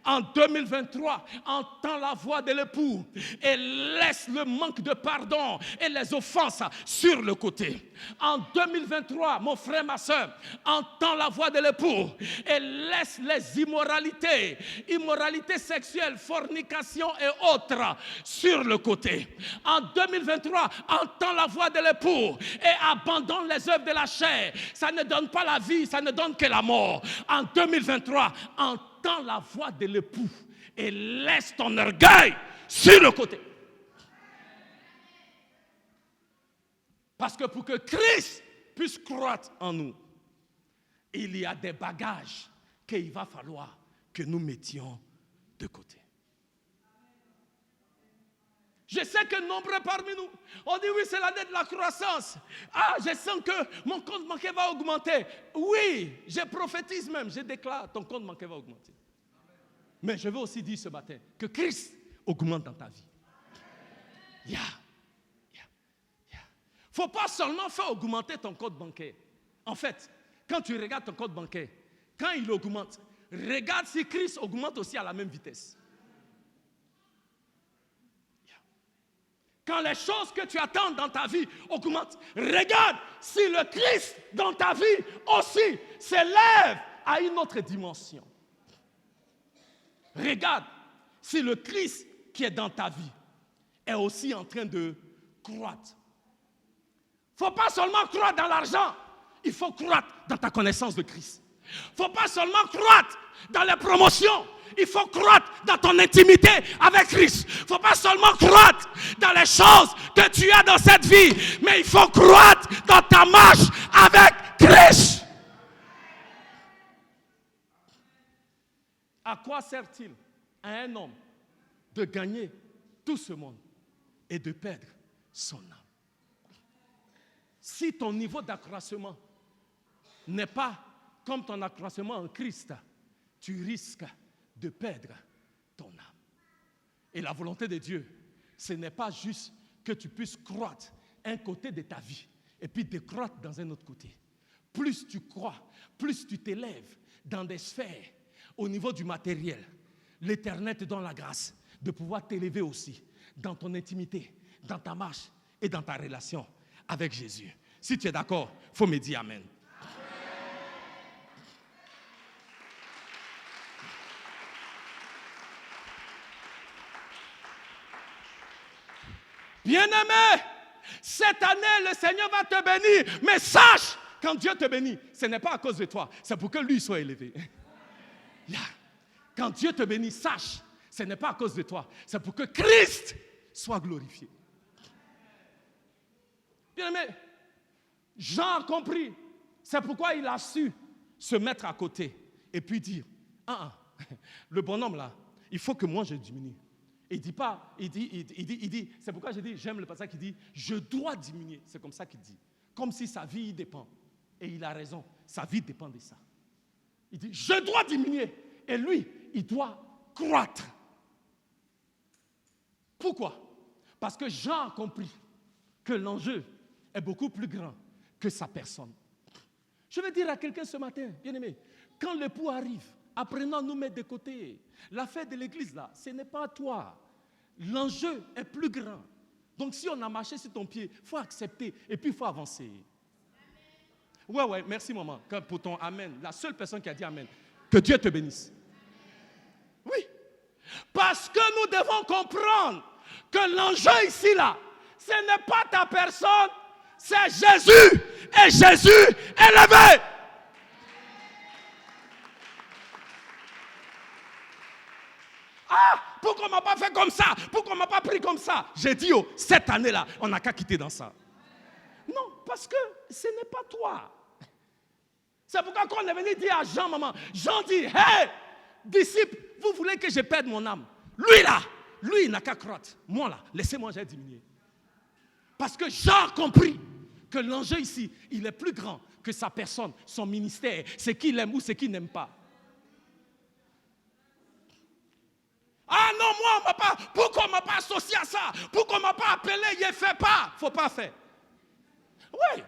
En 2023, entends la voix de l'époux et laisse le manque de pardon et les offenses sur le côté. En 2023, mon frère, ma soeur, entends la voix de l'époux et laisse les immoralités sexuelles, fornication et autres sur le côté. En 2023, entends la voix de l'époux et abandonne les œuvres de la chair. Ça ne donne pas la vie, ça ne donne que la mort. En 2023, entends la voix de l'époux et laisse ton orgueil sur le côté. Parce que pour que Christ puisse croître en nous, il y a des bagages qu'il va falloir que nous mettions de côté. Je sais que nombreux parmi nous, on dit oui, c'est l'année de la croissance. Ah, je sens que mon compte bancaire va augmenter. Oui, je prophétise même, je déclare, ton compte bancaire va augmenter. Mais je veux aussi dire ce matin que Christ augmente dans ta vie. Il ne faut pas seulement faire augmenter ton compte bancaire. En fait, quand tu regardes ton compte bancaire, quand il augmente, regarde si Christ augmente aussi à la même vitesse. Quand les choses que tu attends dans ta vie augmentent, regarde si le Christ dans ta vie aussi s'élève à une autre dimension. Regarde si le Christ qui est dans ta vie est aussi en train de croître. Il ne faut pas seulement croître dans l'argent, il faut croître dans ta connaissance de Christ. Il ne faut pas seulement croître dans les promotions, il faut croître dans ton intimité avec Christ. Il ne faut pas seulement croître dans les choses que tu as dans cette vie, mais il faut croître dans ta marche avec Christ. À quoi sert-il à un homme de gagner tout ce monde et de perdre son âme? Si ton niveau d'accroissement n'est pas comme ton accroissement en Christ, tu risques de perdre ton âme. Et la volonté de Dieu, ce n'est pas juste que tu puisses croître un côté de ta vie et puis décroître dans un autre côté. Plus tu crois, plus tu t'élèves dans des sphères au niveau du matériel. L'Éternel te donne la grâce de pouvoir t'élever aussi dans ton intimité, dans ta marche et dans ta relation avec Jésus. Si tu es d'accord, il faut me dire Amen. Bien-aimé, cette année, le Seigneur va te bénir. Mais sache, quand Dieu te bénit, ce n'est pas à cause de toi, c'est pour que lui soit élevé. Yeah. Quand Dieu te bénit, sache, ce n'est pas à cause de toi, c'est pour que Christ soit glorifié. Bien-aimé, Jean a compris. C'est pourquoi il a su se mettre à côté et puis dire, le bonhomme là, il faut que moi je diminue. Il dit pas, il dit, c'est pourquoi je dis, j'aime le passage qui dit, je dois diminuer. C'est comme ça qu'il dit. Comme si sa vie y dépend. Et il a raison, sa vie dépend de ça. Il dit, je dois diminuer. Et lui, il doit croître. Pourquoi? Parce que Jean a compris que l'enjeu est beaucoup plus grand que sa personne. Je vais dire à quelqu'un ce matin, bien-aimé, quand l'époux arrive, apprenons à nous mettre de côté. L'affaire de l'église, là, ce n'est pas toi. L'enjeu est plus grand. Donc, si on a marché sur ton pied, il faut accepter et puis il faut avancer. Ouais, merci maman pour ton amen. La seule personne qui a dit amen. Que Dieu te bénisse. Oui. Parce que nous devons comprendre que l'enjeu ici, là, ce n'est pas ta personne, c'est Jésus. Et Jésus élevé. Pourquoi on ne m'a pas fait comme ça? Pourquoi on ne m'a pas pris comme ça? J'ai dit, cette année-là, on n'a qu'à quitter dans ça. Non, parce que ce n'est pas toi. C'est pourquoi quand on est venu dire à Jean, maman, Jean dit, hey, disciple, vous voulez que je perde mon âme? Lui, il n'a qu'à croître. Moi là, laissez-moi, j'ai diminué. Parce que Jean a compris que l'enjeu ici, il est plus grand que sa personne, son ministère, ce qu'il aime ou ce qu'il n'aime pas. Ah non, moi, on m'a pas. Pourquoi on ne m'a pas associé à ça? Pourquoi on ne m'a pas appelé? Il ne fait pas. Il ne faut pas faire. Oui.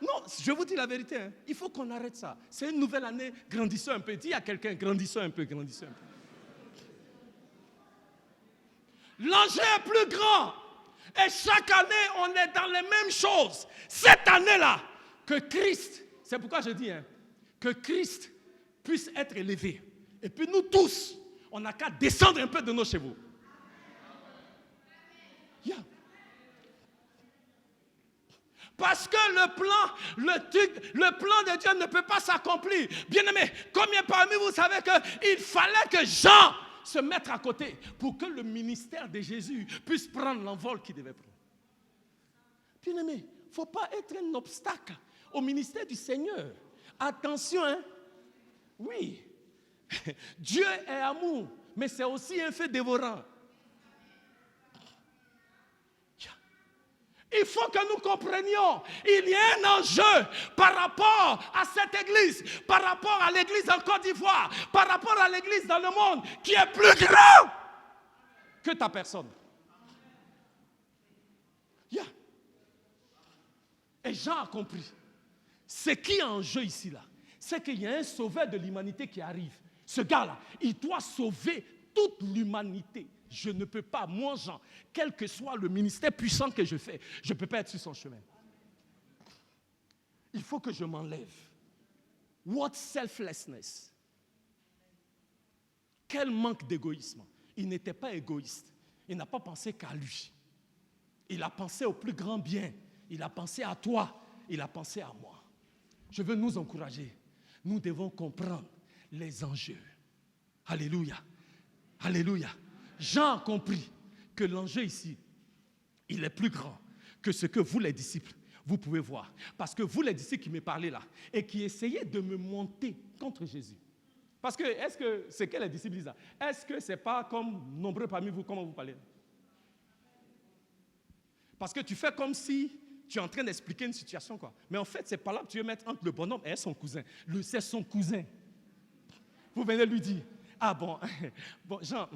Non, je vous dis la vérité. Hein. Il faut qu'on arrête ça. C'est une nouvelle année. Grandissons un peu. Dis à quelqu'un, grandissons un peu, grandissons un peu. L'enjeu est plus grand. Et chaque année, on est dans les mêmes choses. Cette année-là, que Christ, c'est pourquoi je dis, hein, que Christ puisse être élevé. Et puis nous tous, on n'a qu'à descendre un peu de nos chevaux. Yeah. Parce que le plan de Dieu ne peut pas s'accomplir. Bien-aimé, combien parmi vous savez qu'il fallait que Jean se mette à côté pour que le ministère de Jésus puisse prendre l'envol qu'il devait prendre. Bien-aimé, il ne faut pas être un obstacle au ministère du Seigneur. Attention, hein? Oui. Dieu est amour, mais c'est aussi un feu dévorant. Il faut que nous comprenions, il y a un enjeu par rapport à cette église, par rapport à l'église en Côte d'Ivoire, par rapport à l'église dans le monde, qui est plus grand que ta personne. Yeah. Et Jean a compris. Ce qui est en jeu ici, là, c'est qu'il y a un sauveur de l'humanité qui arrive. Ce gars-là, il doit sauver toute l'humanité. Je ne peux pas, moi Jean, quel que soit le ministère puissant que je fais, je ne peux pas être sur son chemin. Il faut que je m'enlève. What selflessness? Quel manque d'égoïsme. Il n'était pas égoïste. Il n'a pas pensé qu'à lui. Il a pensé au plus grand bien. Il a pensé à toi. Il a pensé à moi. Je veux nous encourager. Nous devons comprendre les enjeux. Alléluia. Alléluia. Jean a compris que l'enjeu ici, il est plus grand que ce que vous, les disciples, vous pouvez voir. Parce que vous, les disciples qui me parlez là, et qui essayaient de me monter contre Jésus. Parce que, est-ce que, c'est que les disciples disent là? Est-ce que ce n'est pas comme nombreux parmi vous, comment vous parlez? Parce que tu fais comme si tu es en train d'expliquer une situation, quoi. Mais en fait, c'est pas là que tu veux mettre entre le bonhomme et son cousin. C'est son cousin. Vous venez lui dire, ah bon, Jean,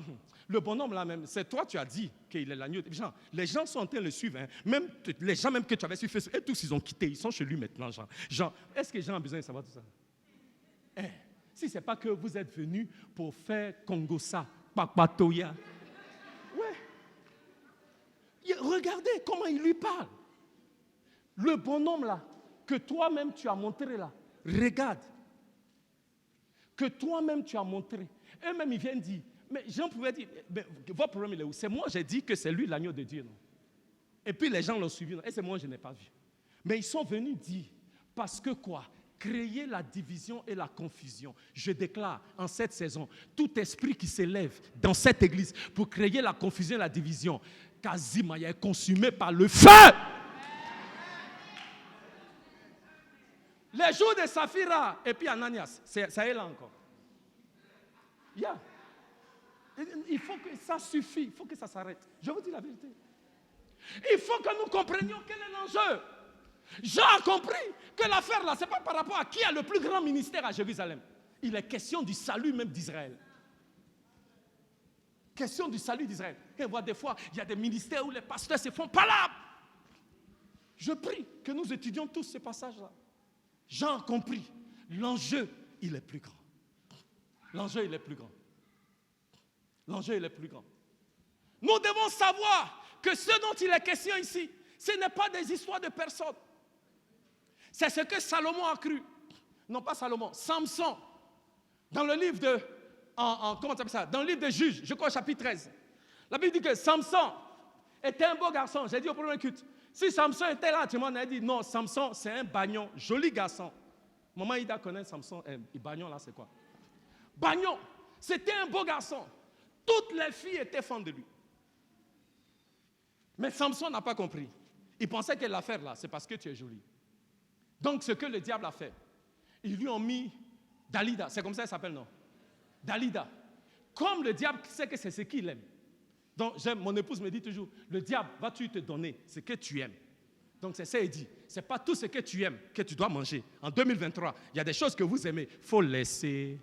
le bonhomme là même, c'est toi tu as dit qu'il est l'agneau. Jean, les gens sont en train de le suivre. Hein. Même les gens même que tu avais su Facebook, et tous ils ont quitté, ils sont chez lui maintenant, Jean. Jean, est-ce que Jean a besoin de savoir tout ça? Si ce n'est pas que vous êtes venu pour faire Congossa, Papatoya. Ouais. Regardez comment il lui parle. Le bonhomme là, que toi-même tu as montré là, regarde. Que toi-même tu as montré. Eux-mêmes ils viennent dire, mais Jean pouvait dire, votre problème il est où? C'est moi j'ai dit que c'est lui l'agneau de Dieu, non? Et puis les gens l'ont suivi. Et c'est moi, je n'ai pas vu. Mais ils sont venus dire, parce que quoi? Créer la division et la confusion. Je déclare en cette saison, tout esprit qui s'élève dans cette église pour créer la confusion et la division, Kazimaya est consumé par le feu. Les jours de Saphira et puis Ananias, ça est là encore. Yeah. Il faut que ça suffit, il faut que ça s'arrête. Je vous dis la vérité. Il faut que nous comprenions quel est l'enjeu. Jean a compris que l'affaire là, ce n'est pas par rapport à qui a le plus grand ministère à Jérusalem. Il est question du salut même d'Israël. Question du salut d'Israël. Et on voit des fois, il y a des ministères où les pasteurs se font palabre. Je prie que nous étudions tous ces passages-là. Jean a compris. L'enjeu, il est plus grand. L'enjeu, il est plus grand. L'enjeu, il est plus grand. Nous devons savoir que ce dont il est question ici, ce n'est pas des histoires de personnes. C'est ce que Salomon a cru. Non, pas Salomon, Samson. Dans le livre de... comment tu appelles ça? Dans le livre de Juges, je crois au chapitre 13. La Bible dit que Samson était un beau garçon. J'ai dit au premier culte, si Samson était là, tu m'en as dit, non, Samson, c'est un bagnon, joli garçon. Maman Ida connaît Samson, bagnon là, c'est quoi? Bagnon, c'était un beau garçon. Toutes les filles étaient fans de lui. Mais Samson n'a pas compris. Il pensait que l'affaire là, c'est parce que tu es jolie. Donc ce que le diable a fait, ils lui ont mis Dalida, c'est comme ça qu'elle s'appelle, non? Dalida. Comme le diable sait que c'est ce qu'il aime. Donc mon épouse me dit toujours, le diable va-tu te donner ce que tu aimes? Donc c'est ça qu'il dit. Ce n'est pas tout ce que tu aimes que tu dois manger. En 2023, il y a des choses que vous aimez. Il faut laisser.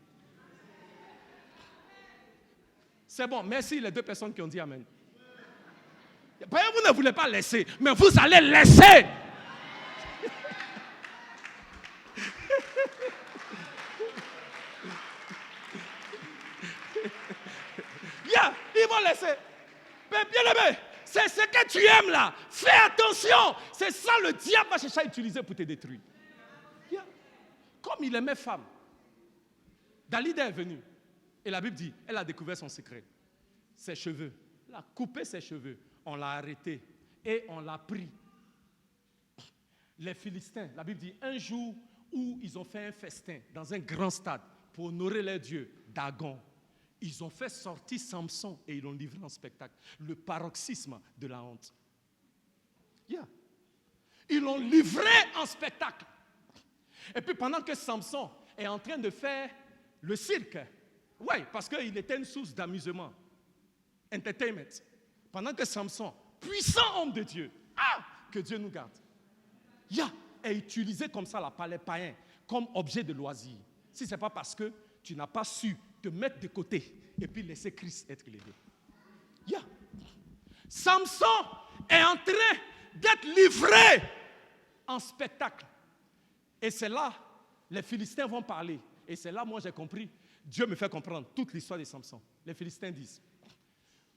C'est bon, merci les deux personnes qui ont dit Amen. Vous ne voulez pas laisser, mais vous allez laisser. Ils vont laisser. Mais bien aimé, c'est ce que tu aimes là. Fais attention. C'est ça le diable va chercher à utiliser pour te détruire. Comme il aimait femme, Dalida est venue. Et la Bible dit, elle a découvert son secret. Ses cheveux. Elle a coupé ses cheveux. On l'a arrêté. Et on l'a pris. Les Philistins, la Bible dit, un jour où ils ont fait un festin dans un grand stade pour honorer leur dieu, Dagon. Ils ont fait sortir Samson et ils l'ont livré en spectacle. Le paroxysme de la honte. Ils l'ont livré en spectacle. Et puis pendant que Samson est en train de faire le cirque, parce qu'il était une source d'amusement, entertainment. Pendant que Samson, puissant homme de Dieu, que Dieu nous garde, est utilisé comme ça la palais païen, comme objet de loisir. Si ce n'est pas parce que tu n'as pas su te mettre de côté et puis laisser Christ être élevé. Samson est en train d'être livré en spectacle. Et c'est là, les Philistins vont parler. Et c'est là, moi j'ai compris, Dieu me fait comprendre toute l'histoire de Samson. Les Philistins disent,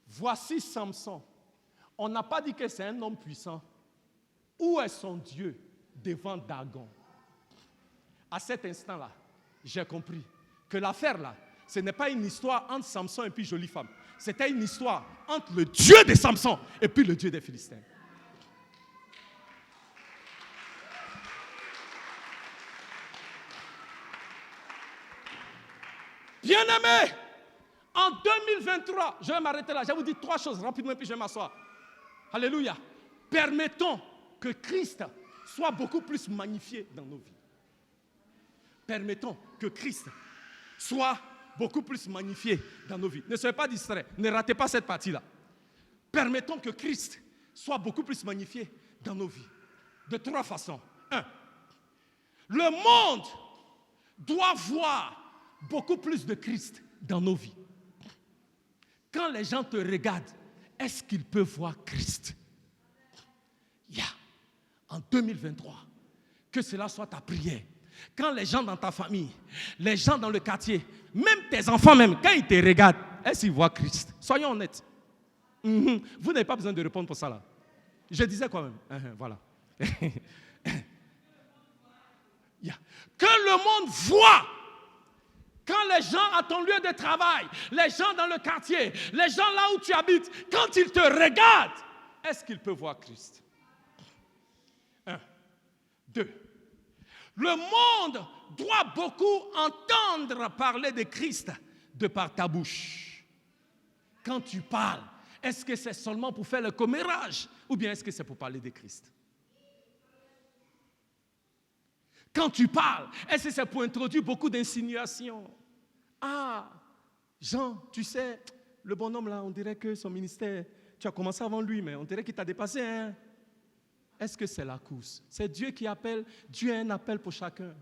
voici Samson. On n'a pas dit que c'est un homme puissant. Où est son Dieu devant Dagon? À cet instant-là, j'ai compris que l'affaire là, ce n'est pas une histoire entre Samson et puis jolie femme. C'était une histoire entre le Dieu de Samson et puis le Dieu des Philistins. Bien-aimés, en 2023, je vais m'arrêter là. Je vais vous dire 3 choses rapidement et puis je vais m'asseoir. Alléluia. Permettons que Christ soit beaucoup plus magnifié dans nos vies. Permettons que Christ soit beaucoup plus magnifié dans nos vies. Ne soyez pas distraits. Ne ratez pas cette partie-là. Permettons que Christ soit beaucoup plus magnifié dans nos vies. De 3 façons. 1. Le monde doit voir beaucoup plus de Christ dans nos vies. Quand les gens te regardent, est-ce qu'ils peuvent voir Christ? En 2023, que cela soit ta prière. Quand les gens dans ta famille, les gens dans le quartier, même tes enfants même, quand ils te regardent, est-ce qu'ils voient Christ? Soyons honnêtes. Vous n'avez pas besoin de répondre pour ça là. Je disais quoi même? Voilà. Que le monde voit. Quand les gens à ton lieu de travail, les gens dans le quartier, les gens là où tu habites, quand ils te regardent, est-ce qu'il peut voir Christ? 1. 2. Le monde doit beaucoup entendre parler de Christ de par ta bouche. Quand tu parles, est-ce que c'est seulement pour faire le commérage ou bien est-ce que c'est pour parler de Christ? Quand tu parles, est-ce que c'est pour introduire beaucoup d'insinuations? Ah, Jean, tu sais, le bonhomme là, on dirait que son ministère, tu as commencé avant lui, mais on dirait qu'il t'a dépassé. Hein? Est-ce que c'est la course? C'est Dieu qui appelle. Dieu a un appel pour chacun.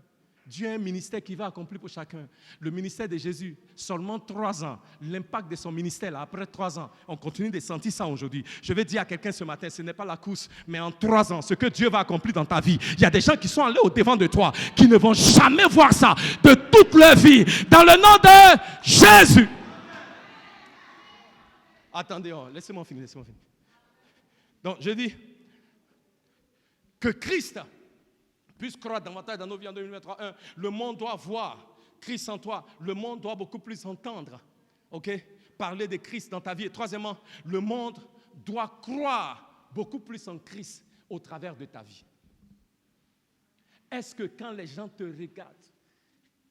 Dieu a un ministère qui va accomplir pour chacun. Le ministère de Jésus, seulement 3 ans. L'impact de son ministère, là, après 3 ans, on continue de sentir ça aujourd'hui. Je vais dire à quelqu'un ce matin, ce n'est pas la course, mais en 3 ans, ce que Dieu va accomplir dans ta vie. Il y a des gens qui sont allés au-devant de toi, qui ne vont jamais voir ça de toute leur vie. Dans le nom de Jésus. Attendez, laissez-moi finir. Donc, je dis que Christ puisse croire davantage dans nos vies en 2023. Le monde doit voir Christ en toi. Le monde doit beaucoup plus entendre, parler de Christ dans ta vie. Et troisièmement, le monde doit croire beaucoup plus en Christ au travers de ta vie. Est-ce que quand les gens te regardent,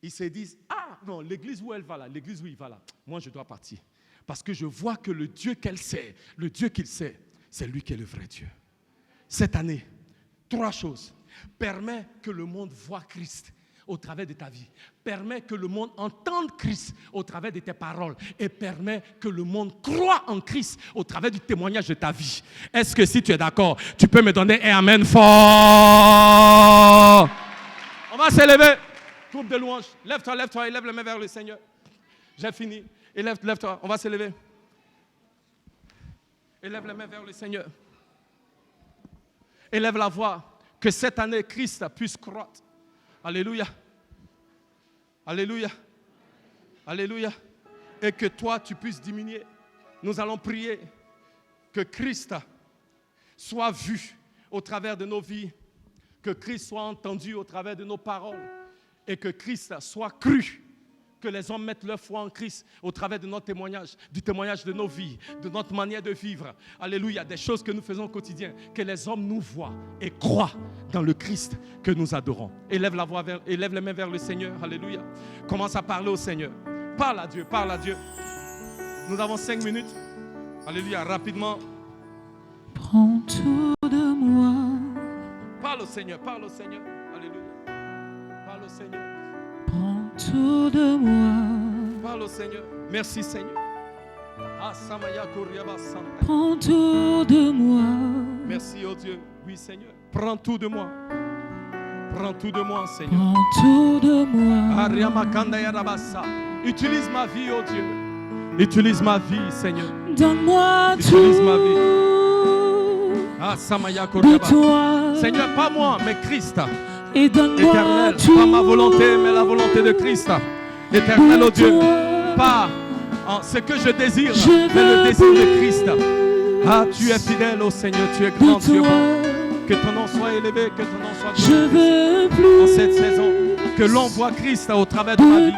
ils se disent, ah non, l'église où elle va là, l'église où il va là, moi je dois partir. Parce que je vois que le Dieu qu'elle sait, le Dieu qu'il sait, c'est lui qui est le vrai Dieu. Cette année, 3 choses. Permets que le monde voit Christ au travers de ta vie. Permets que le monde entende Christ au travers de tes paroles. Et permets que le monde croit en Christ au travers du témoignage de ta vie. Est-ce que si tu es d'accord, tu peux me donner un amen fort? On va s'élever. Groupe de louanges. Lève-toi et lève les mains vers le Seigneur. J'ai fini. Et lève-toi. On va s'élever. Élève les mains vers le Seigneur. Élève la voix. Que cette année, Christ puisse croître. Alléluia. Alléluia. Alléluia. Et que toi, tu puisses diminuer. Nous allons prier que Christ soit vu au travers de nos vies. Que Christ soit entendu au travers de nos paroles. Et que Christ soit cru. Que les hommes mettent leur foi en Christ au travers de notre témoignage, du témoignage de nos vies, de notre manière de vivre. Alléluia, des choses que nous faisons au quotidien. Que les hommes nous voient et croient dans le Christ que nous adorons. Élève la voix, élève les mains vers le Seigneur. Alléluia. Commence à parler au Seigneur. Parle à Dieu, parle à Dieu. Nous avons 5 minutes. Alléluia, rapidement. Prends tout de moi. Parle au Seigneur, parle au Seigneur. Alléluia. Parle au Seigneur. Prends tout de moi. Parle au Seigneur. Merci Seigneur. Prends tout de moi. Merci oh Dieu. Oui Seigneur. Prends tout de moi. Prends tout de moi Seigneur. Prends tout de moi. Utilise ma vie oh Dieu. Utilise ma vie Seigneur. Donne-moi tout. Utilise ma vie. De toi. Seigneur, pas moi, mais Christ. Et donne-moi Éternel, tout. pas ma volonté, mais la volonté de Christ. Éternel, oh Dieu, pas en ce que je désire, mais le désir de Christ. Ah, tu es fidèle, oh Seigneur, tu es grand, tu es bon. Que ton nom soit élevé, que ton nom soit glorifié. En cette saison, que l'on voit Christ au travers de ma vie,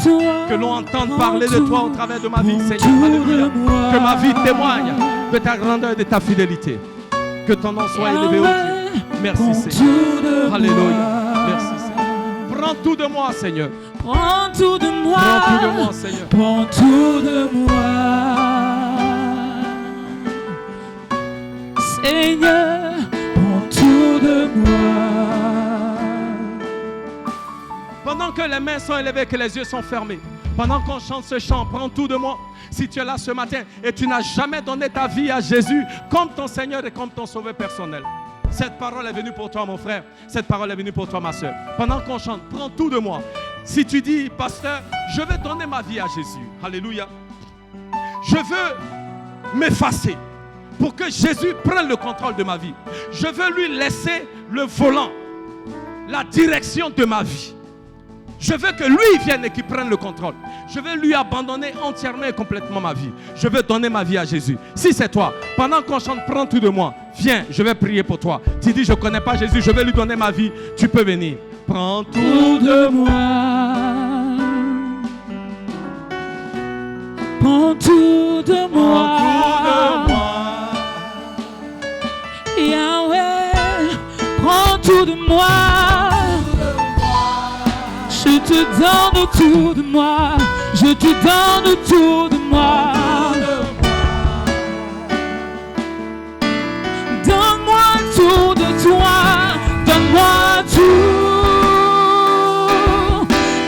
que l'on entende parler de toi au travers de ma vie, Seigneur. Alléluia. Que ma vie témoigne de ta grandeur et de ta fidélité. Que ton nom soit élevé, oh Dieu. Merci, Seigneur. Alléluia. Merci, Seigneur. Prends tout de moi, Seigneur. Prends tout de moi. Prends tout de moi, Seigneur. Prends tout de moi. Seigneur, prends tout de moi. Pendant que les mains sont élevées, que les yeux sont fermés, pendant qu'on chante ce chant, prends tout de moi. Si tu es là ce matin et tu n'as jamais donné ta vie à Jésus comme ton Seigneur et comme ton sauveur personnel, cette parole est venue pour toi, mon frère. Cette parole est venue pour toi, ma soeur. Pendant qu'on chante, prends tout de moi. Si tu dis, pasteur, je vais donner ma vie à Jésus. Alléluia. Je veux m'effacer pour que Jésus prenne le contrôle de ma vie. Je veux lui laisser le volant, la direction de ma vie. Je veux que lui vienne et qu'il prenne le contrôle. Je veux lui abandonner entièrement et complètement ma vie. Je veux donner ma vie à Jésus. Si c'est toi, pendant qu'on chante, prends tout de moi. Viens, je vais prier pour toi. Tu dis, je ne connais pas Jésus, je vais lui donner ma vie. Tu peux venir. Prends tout de moi. Prends tout de moi. Prends tout de moi. donne tout de moi. Je te donne tout de moi. Donne-moi tout de toi. Donne-moi tout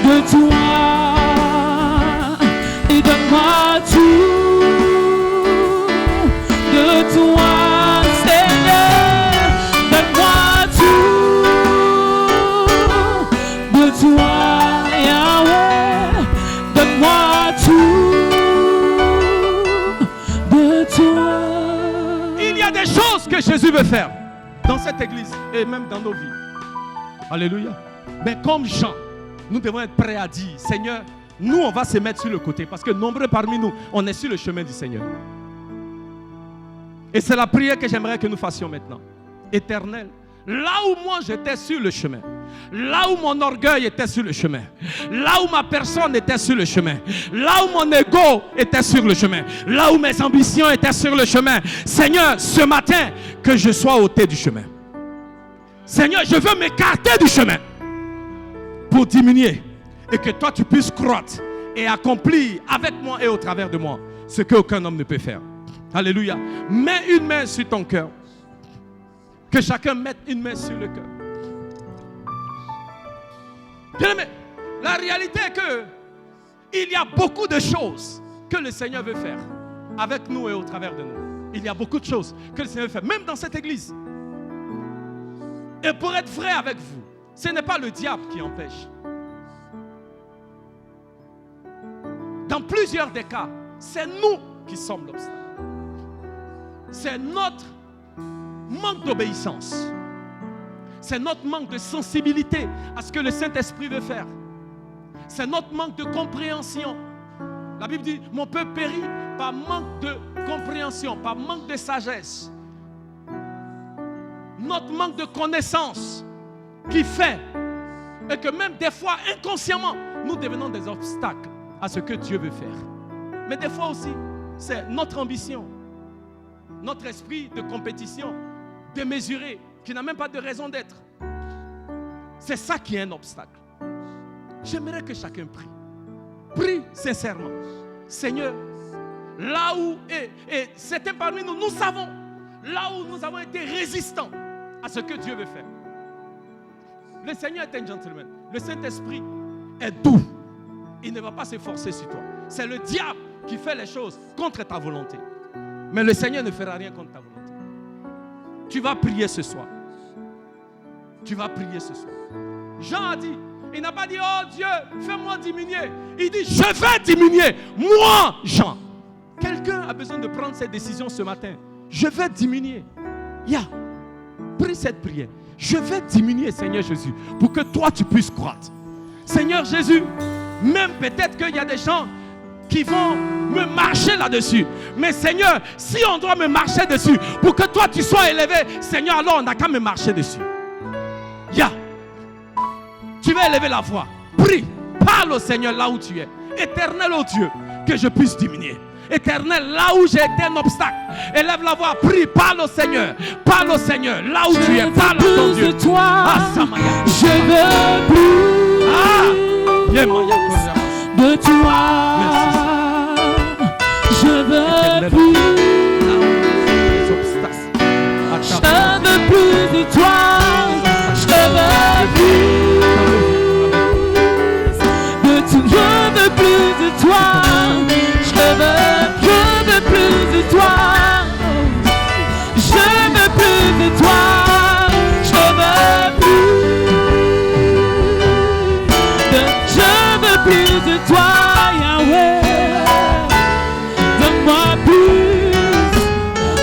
de toi. Et donne-moi tout de toi, Seigneur. Donne-moi tout de toi, Yahweh. Donne-moi tout de toi. Il y a des choses que Jésus veut faire dans cette église et même dans nos vies. Alléluia. Mais comme Jean, nous devons être prêts à dire, Seigneur, nous on va se mettre sur le côté parce que nombreux parmi nous, on est sur le chemin du Seigneur. Et c'est la prière que j'aimerais que nous fassions maintenant. Éternel, là où moi j'étais sur le chemin, là où mon orgueil était sur le chemin, là où ma personne était sur le chemin, là où mon ego était sur le chemin, là où mes ambitions étaient sur le chemin, Seigneur, ce matin, que je sois ôté du chemin. Seigneur, je veux m'écarter du chemin pour diminuer et que toi tu puisses croître et accomplir avec moi et au travers de moi ce qu'aucun homme ne peut faire. Alléluia. Mets une main sur ton cœur. Que chacun mette une main sur le cœur. Bien-aimé, la réalité est que il y a beaucoup de choses que le Seigneur veut faire avec nous et au travers de nous. Il y a beaucoup de choses que le Seigneur veut faire, même dans cette église. Et pour être vrai avec vous, ce n'est pas le diable qui empêche. Dans plusieurs des cas, c'est nous qui sommes l'obstacle. C'est notre manque d'obéissance. C'est notre manque de sensibilité à ce que le Saint-Esprit veut faire. C'est notre manque de compréhension. La Bible dit, mon peuple périt par manque de compréhension, par manque de sagesse. Notre manque de connaissance qui fait et que même des fois, inconsciemment, nous devenons des obstacles à ce que Dieu veut faire. Mais des fois aussi, c'est notre ambition, notre esprit de compétition, démesuré, qui n'a même pas de raison d'être. C'est ça qui est un obstacle. J'aimerais que chacun prie. Prie sincèrement. Seigneur, là où, et certains parmi nous, nous savons, là où nous avons été résistants à ce que Dieu veut faire. Le Seigneur est un gentleman. Le Saint-Esprit est doux. Il ne va pas s'efforcer sur toi. C'est le diable qui fait les choses contre ta volonté. Mais le Seigneur ne fera rien contre ta volonté. Tu vas prier ce soir. Tu vas prier ce soir. Jean a dit, il n'a pas dit, oh Dieu, fais-moi diminuer. Il dit, je vais diminuer. Moi, Jean. Quelqu'un a besoin de prendre cette décision ce matin. Je vais diminuer. Prie cette prière. Je vais diminuer, Seigneur Jésus, pour que toi tu puisses croître. Seigneur Jésus, même peut-être qu'il y a des gens qui vont me marcher là-dessus. Mais Seigneur, si on doit me marcher dessus pour que toi tu sois élevé, Seigneur, alors on n'a qu'à me marcher dessus. Tu vas élever la voix. Prie. Parle au Seigneur là où tu es. Éternel, oh Dieu, que je puisse diminuer. Éternel, là où j'ai été un obstacle, élève la voix, prie, parle au Seigneur. Parle au Seigneur, là où tu es, parle à ton Dieu. De toi, je veux plus de toi. Je veux plus. Je veux plus de toi. Je veux plus de tout. Je veux plus de toi. Je veux plus de toi. Je veux plus de toi. Je veux plus de toi, Yahweh. Donne-moi plus.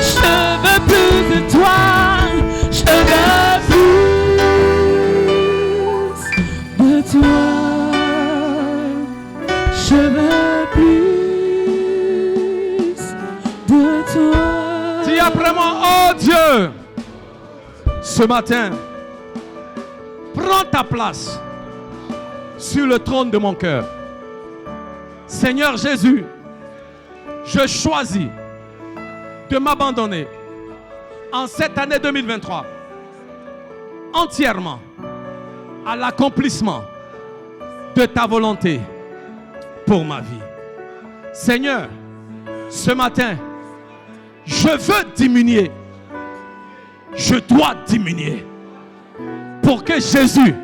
Je veux plus de toi. Je veux plus de toi. Je veux plus de toi. Dis après moi, oh Dieu, ce matin, prends ta place sur le trône de mon cœur. Seigneur Jésus, je choisis de m'abandonner en cette année 2023 entièrement à l'accomplissement de ta volonté pour ma vie. Seigneur, ce matin, je veux diminuer. Je dois diminuer pour que Jésus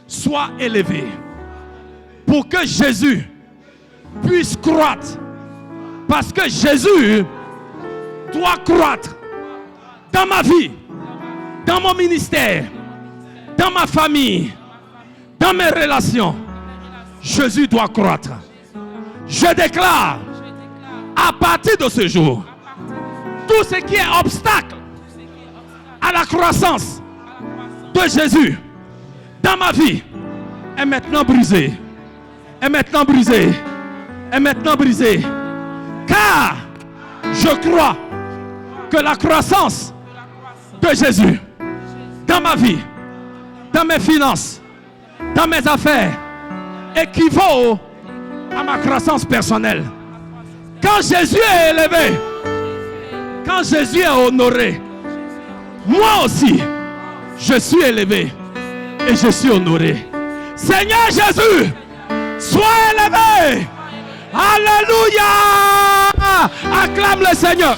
soit élevé. Pour que Jésus puisse croître. Parce que Jésus doit croître dans ma vie, dans mon ministère, dans ma famille, dans mes relations. Jésus doit croître. Je déclare à partir de ce jour, tout ce qui est obstacle à la croissance de Jésus dans ma vie est maintenant brisé. Est maintenant brisé. Est maintenant brisé. Car je crois que la croissance de Jésus dans ma vie, dans mes finances, dans mes affaires, équivaut à ma croissance personnelle. Quand Jésus est élevé, quand Jésus est honoré, moi aussi, je suis élevé et je suis honoré. Seigneur Jésus, sois élevé. Alléluia. Acclame le Seigneur.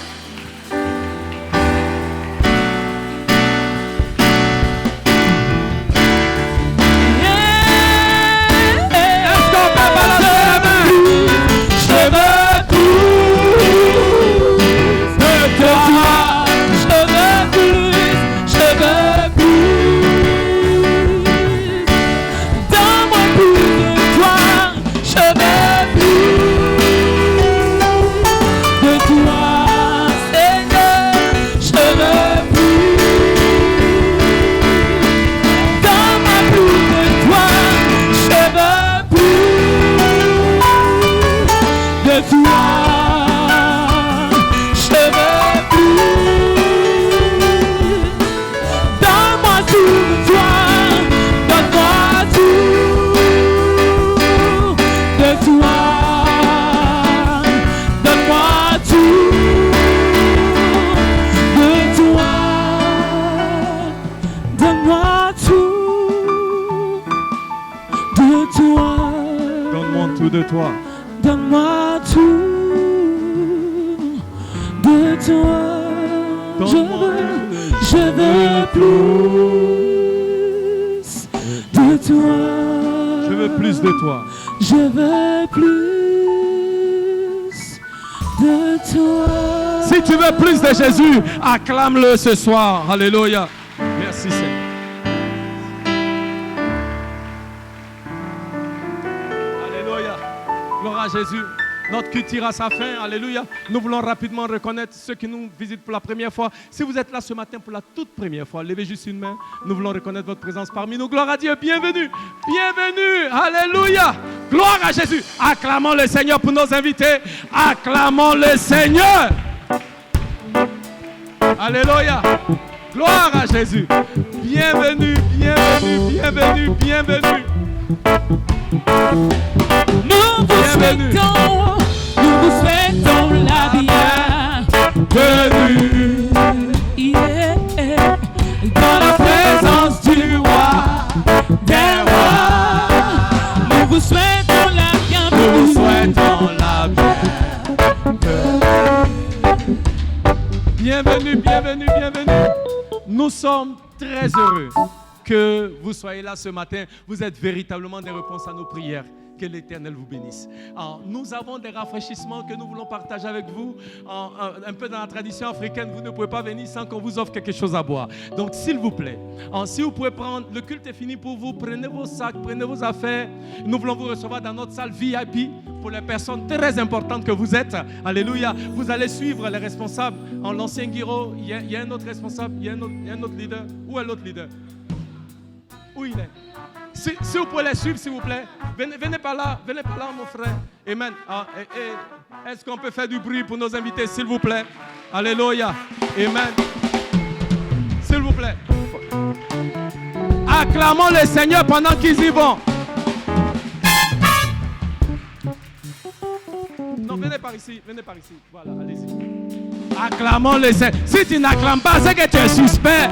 Est-ce qu'on peut balancer la main? Je veux plus de toi. Je veux plus. Je veux plus. Donne-moi plus de toi. Je veux plus de toi, Seigneur. Je veux plus. Donne-moi plus de toi. Je veux plus de toi. Je veux plus. Donne-moi tout de toi. Donne-moi tout de toi. Donne-moi tout de toi. Donne-moi tout de toi. Donne-moi tout de toi. Donne-moi tout de toi. Je veux plus de toi. Je veux plus de toi. Je veux plus de toi. Si tu veux plus de Jésus, acclame-le ce soir. Alléluia. Merci Seigneur. Alléluia. Gloire à Jésus. Notre culte tire à sa fin. Alléluia. Nous voulons rapidement reconnaître ceux qui nous visitent pour la première fois. Si vous êtes là ce matin pour la toute première fois, levez juste une main. Nous voulons reconnaître votre présence parmi nous. Gloire à Dieu. Bienvenue. Bienvenue. Alléluia. Gloire à Jésus. Acclamons le Seigneur pour nos invités. Acclamons le Seigneur. Alléluia. Gloire à Jésus. Bienvenue, bienvenue, bienvenue, bienvenue. Nous vous souhaitons la bienvenue. Yeah. Dans la présence du roi des rois. Nous vous souhaitons la bienvenue. Nous vous souhaitons la bienvenue. Bienvenue, bienvenue, bienvenue. Nous sommes très heureux que vous soyez là ce matin. Vous êtes véritablement des réponses à nos prières. Que l'Éternel vous bénisse. Nous avons des rafraîchissements que nous voulons partager avec vous. Un peu dans la tradition africaine, vous ne pouvez pas venir sans qu'on vous offre quelque chose à boire. Donc, s'il vous plaît, si vous pouvez prendre, le culte est fini pour vous, prenez vos sacs, prenez vos affaires. Nous voulons vous recevoir dans notre salle VIP pour les personnes très importantes que vous êtes. Alléluia. Vous allez suivre les responsables. En l'ancien Guiraud, il y a un autre responsable, il y a un autre leader. Où est l'autre leader? Où il est? Si vous pouvez les suivre, s'il vous plaît, venez par là, mon frère. Amen. Est-ce qu'on peut faire du bruit pour nos invités, s'il vous plaît? Alléluia. Amen. S'il vous plaît. Acclamons le Seigneur pendant qu'ils y vont. Non, venez par ici. Voilà, allez-y. Acclamons le Seigneur. Si tu n'acclames pas, c'est que tu es suspect.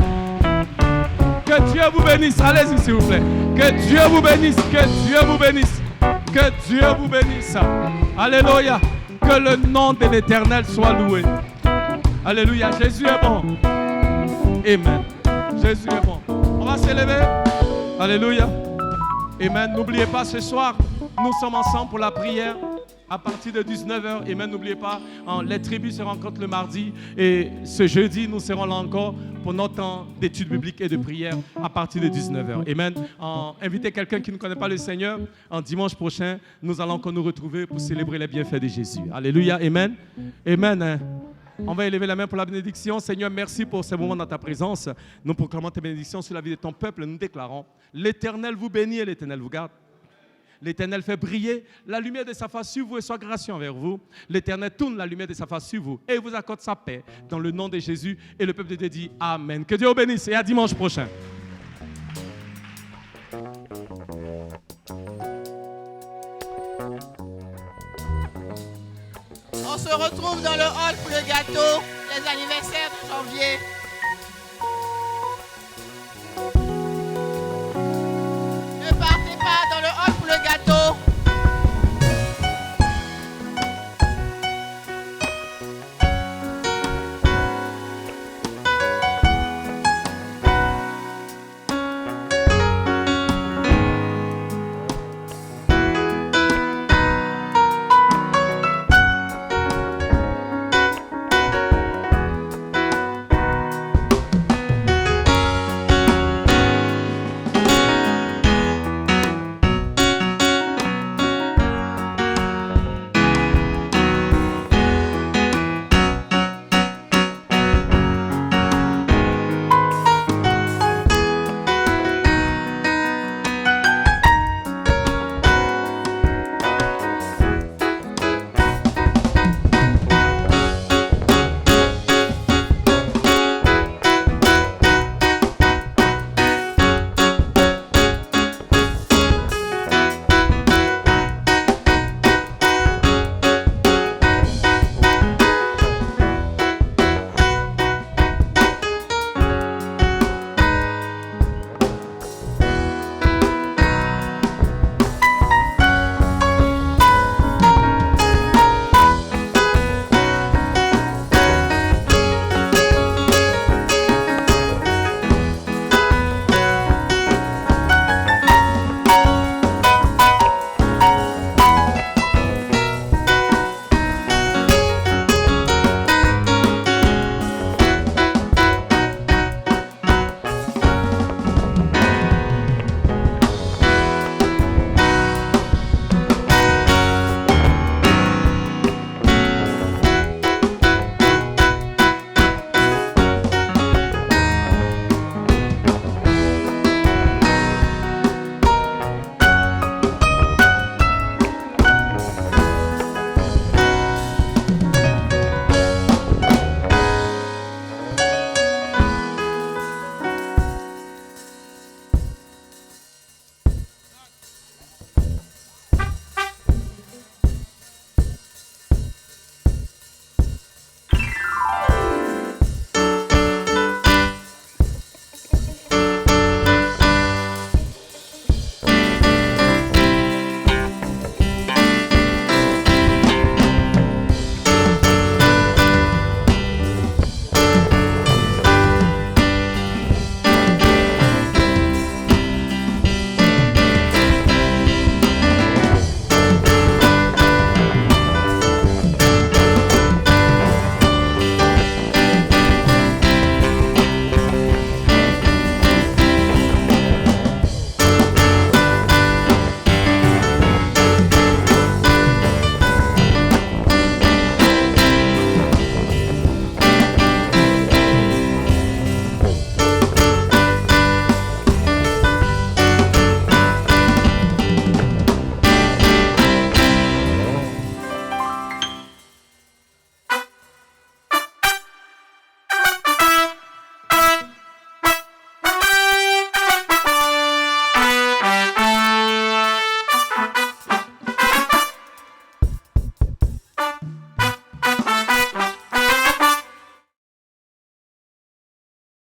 Que Que Dieu vous bénisse. Allez-y, s'il vous plaît. Que Dieu vous bénisse. Que Dieu vous bénisse. Que Dieu vous bénisse. Alléluia. Que le nom de l'Éternel soit loué. Alléluia. Jésus est bon. Amen. Jésus est bon. On va s'élever. Alléluia. Amen. N'oubliez pas, ce soir, nous sommes ensemble pour la prière à partir de 19h. Amen. N'oubliez pas, les tribus se rencontrent le mardi. Et ce jeudi, nous serons là encore pour notre temps d'études bibliques et de prière à partir de 19h. Amen. Invitez quelqu'un qui ne connaît pas le Seigneur. En dimanche prochain, nous allons encore nous retrouver pour célébrer les bienfaits de Jésus. Alléluia. Amen. Amen. On va élever la main pour la bénédiction. Seigneur, merci pour ce moment dans ta présence. Nous proclamons tes bénédictions sur la vie de ton peuple. Nous déclarons, l'Éternel vous bénit et l'Éternel vous garde. L'Éternel fait briller la lumière de sa face sur vous et soit gracieux envers vous. L'Éternel tourne la lumière de sa face sur vous et vous accorde sa paix dans le nom de Jésus. Et le peuple de Dieu dit Amen. Que Dieu vous bénisse et à dimanche prochain. On se retrouve dans le hall pour le gâteau, les anniversaires de janvier.